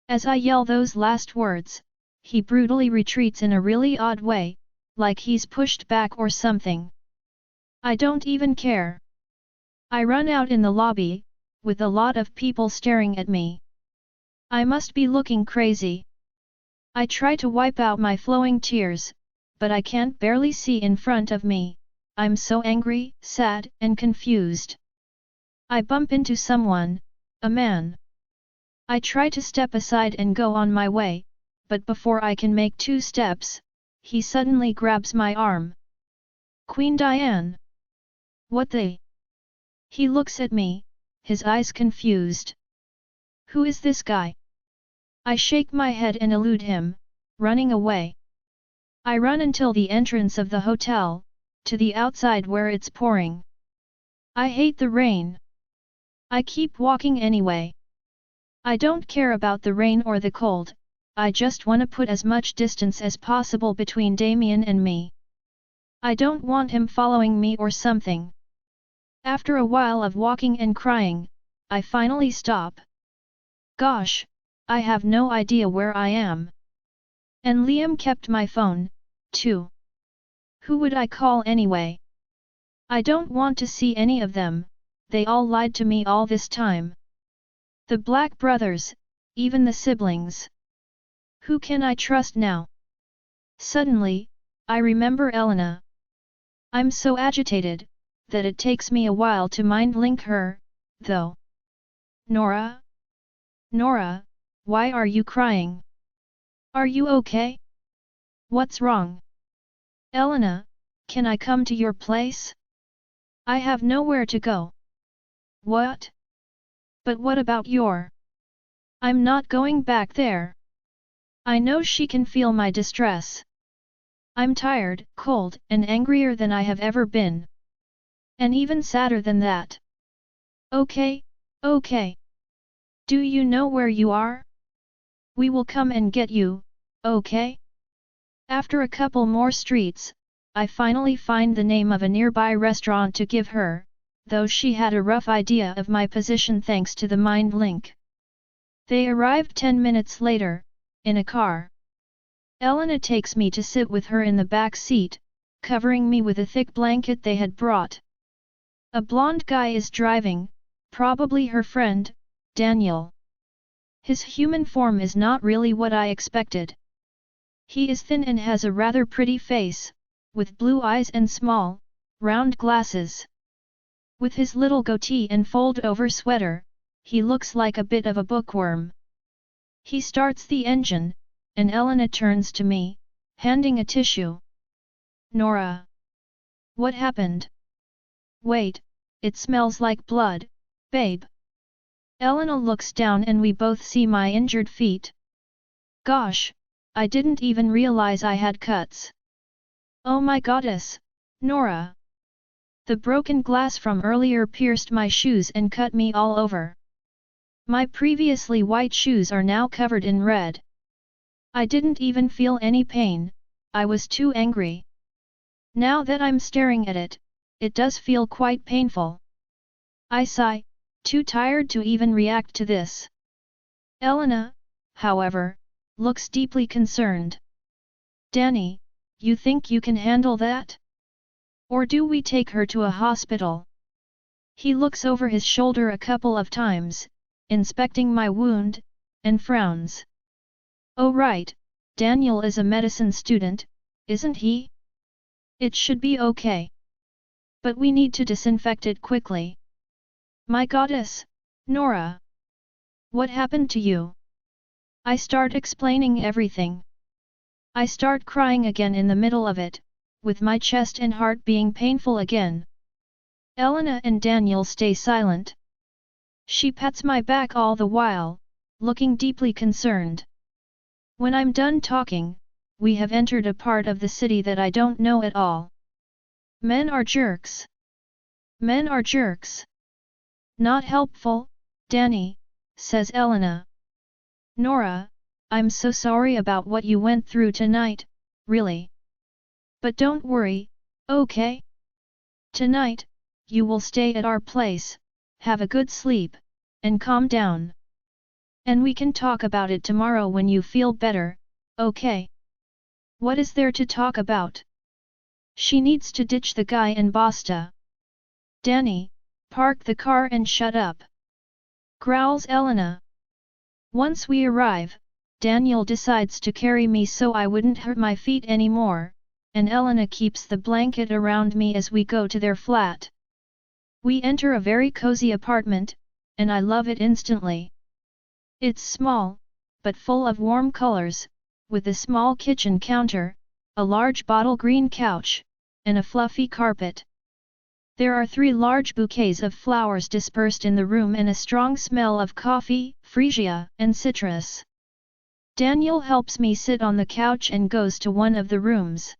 As I yell those last words, he brutally retreats in a really odd way, like he's pushed back or something. I don't even care. I run out in the lobby, with a lot of people staring at me. I must be looking crazy. I try to wipe out my flowing tears, but I can't barely see in front of me. I'm so angry, sad, and confused. I bump into someone, a man. I try to step aside and go on my way, but before I can make 2 steps, he suddenly grabs my arm. Queen Diane! What the? He looks at me, his eyes confused. Who is this guy? I shake my head and elude him, running away. I run until the entrance of the hotel, to the outside where it's pouring. I hate the rain. I keep walking anyway. I don't care about the rain or the cold, I just want to put as much distance as possible between Damien and me. I don't want him following me or something. After a while of walking and crying, I finally stop. Gosh, I have no idea where I am. And Liam kept my phone, too. Who would I call anyway? I don't want to see any of them, they all lied to me all this time. The Black brothers, even the siblings. Who can I trust now? Suddenly, I remember Elena. I'm so agitated, that it takes me a while to mind-link her, though. Nora? Nora, why are you crying? Are you okay? What's wrong? Elena, can I come to your place? I have nowhere to go. What? But what about your? I'm not going back there. I know she can feel my distress. I'm tired, cold, and angrier than I have ever been. And even sadder than that. Okay, okay. Do you know where you are? We will come and get you, okay? After a couple more streets, I finally find the name of a nearby restaurant to give her, though she had a rough idea of my position thanks to the mind link. They arrived 10 minutes later, in a car. Elena takes me to sit with her in the back seat, covering me with a thick blanket they had brought. A blonde guy is driving, probably her friend, Daniel. His human form is not really what I expected. He is thin and has a rather pretty face, with blue eyes and small, round glasses. With his little goatee and fold-over sweater, he looks like a bit of a bookworm. He starts the engine, and Elena turns to me, handing a tissue. Nora. What happened? Wait, it smells like blood, babe. Elena looks down and we both see my injured feet. Gosh, I didn't even realize I had cuts. Oh my goddess, Nora. The broken glass from earlier pierced my shoes and cut me all over. My previously white shoes are now covered in red. I didn't even feel any pain, I was too angry. Now that I'm staring at it, it does feel quite painful. I sigh, too tired to even react to this. Elena, however, looks deeply concerned. Danny, you think you can handle that? Or do we take her to a hospital? He looks over his shoulder a couple of times, inspecting my wound, and frowns. Oh right, Daniel is a medicine student, isn't he? It should be okay. But we need to disinfect it quickly. My goddess, Nora! What happened to you? I start explaining everything. I start crying again in the middle of it, with my chest and heart being painful again. Elena and Daniel stay silent. She pats my back all the while, looking deeply concerned. When I'm done talking, we have entered a part of the city that I don't know at all. Men are jerks. Men are jerks. Not helpful, Danny, says Elena. Nora, I'm so sorry about what you went through tonight, really. But don't worry, okay? Tonight, you will stay at our place, have a good sleep, and calm down. And we can talk about it tomorrow when you feel better, okay? What is there to talk about? She needs to ditch the guy and basta. Danny, park the car and shut up. Growls Elena. Once we arrive, Daniel decides to carry me so I wouldn't hurt my feet anymore, and Elena keeps the blanket around me as we go to their flat. We enter a very cozy apartment, and I love it instantly. It's small, but full of warm colors, with a small kitchen counter, a large bottle green couch, and a fluffy carpet. There are 3 large bouquets of flowers dispersed in the room and a strong smell of coffee, freesia, and citrus. Daniel helps me sit on the couch and goes to one of the rooms.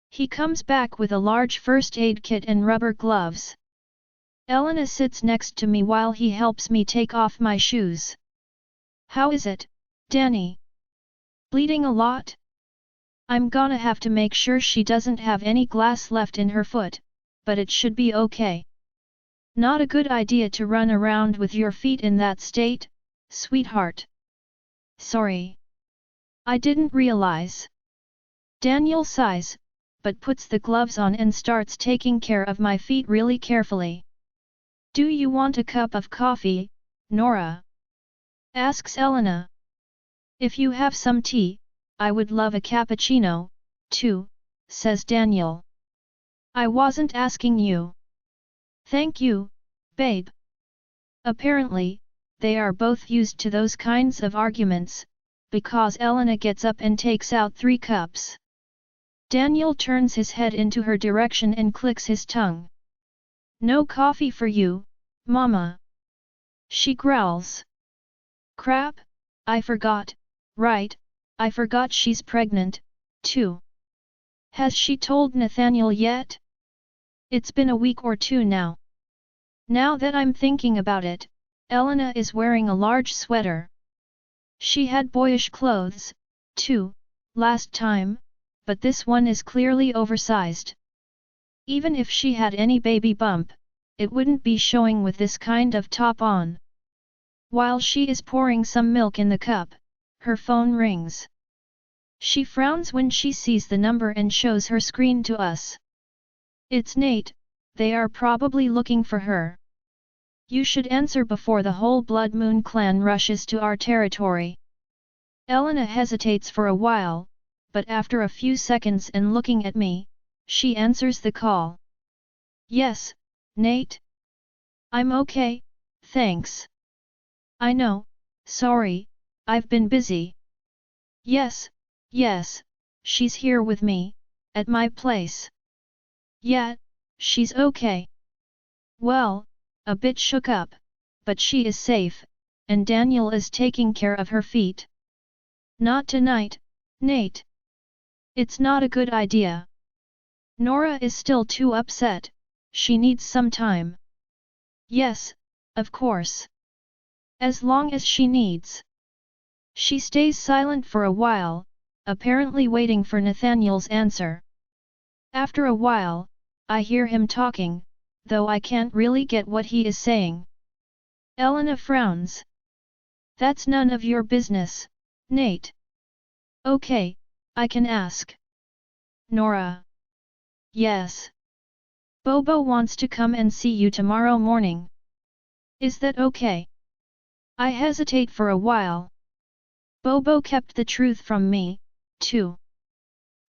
He comes back with a large first aid kit and rubber gloves. Elena sits next to me while he helps me take off my shoes. How is it, Danny? Bleeding a lot? I'm gonna have to make sure she doesn't have any glass left in her foot, but it should be okay. Not a good idea to run around with your feet in that state, sweetheart. Sorry. I didn't realize. Daniel sighs, but puts the gloves on and starts taking care of my feet really carefully. "Do you want a cup of coffee, Nora?" asks Elena. "If you have some tea, I would love a cappuccino, too," says Daniel. "I wasn't asking you." "Thank you, babe." Apparently, they are both used to those kinds of arguments, because Elena gets up and takes out 3 cups. Daniel turns his head into her direction and clicks his tongue. "No coffee for you, Mama," she growls. "Crap, I forgot, right, I forgot she's pregnant, too. Has she told Nathaniel yet? It's been a week or 2 now. Now that I'm thinking about it, Elena is wearing a large sweater. She had boyish clothes, too, last time, but this one is clearly oversized. Even if she had any baby bump, it wouldn't be showing with this kind of top on." While she is pouring some milk in the cup, her phone rings. She frowns when she sees the number and shows her screen to us. "It's Nate, they are probably looking for her. You should answer before the whole Blood Moon clan rushes to our territory." Elena hesitates for a while, but after a few seconds and looking at me, she answers the call. "Yes, Nate? I'm okay, thanks." "I know, sorry, I've been busy." Yes, she's here with me, at my place." "Yeah, she's okay. Well, a bit shook up, but she is safe, and Daniel is taking care of her feet." "Not tonight, Nate. It's not a good idea." Nora is still too upset, she needs some time. "Yes, of course. As long as she needs." She stays silent for a while, apparently waiting for Nathaniel's answer. After a while, I hear him talking, though I can't really get what he is saying. Elena frowns. "That's none of your business, Nate." "Okay, I can ask." Nora. "Yes. Bobo wants to come and see you tomorrow morning. Is that okay?" I hesitate for a while. Bobo kept the truth from me, too.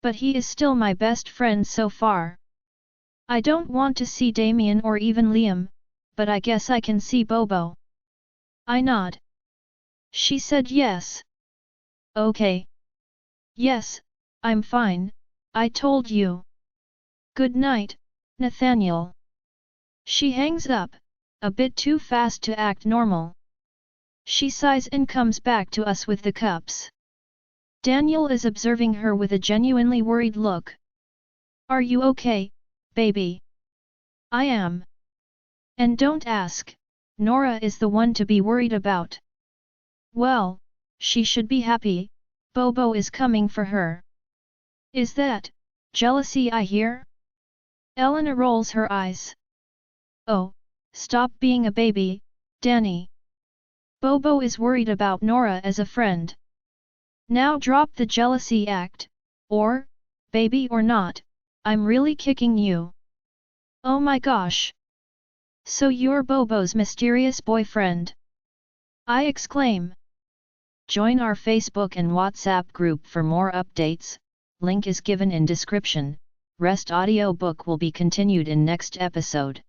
But he is still my best friend so far. I don't want to see Damien or even Liam, but I guess I can see Bobo. I nod. She said yes. "Okay. Yes, I'm fine, I told you. Good night, Nathaniel." She hangs up, a bit too fast to act normal. She sighs and comes back to us with the cups. Daniel is observing her with a genuinely worried look. "Are you okay, baby?" "I am. And don't ask, Nora is the one to be worried about." "Well, she should be happy, Bobo is coming for her." "Is that jealousy I hear?" Elena rolls her eyes. "Oh, stop being a baby, Danny. Bobo is worried about Nora as a friend. Now drop the jealousy act, or, baby or not, I'm really kicking you." "Oh my gosh! So you're Bobo's mysterious boyfriend?" I exclaim. Join our Facebook and WhatsApp group for more updates, link is given in description. Rest audiobook will be continued in next episode.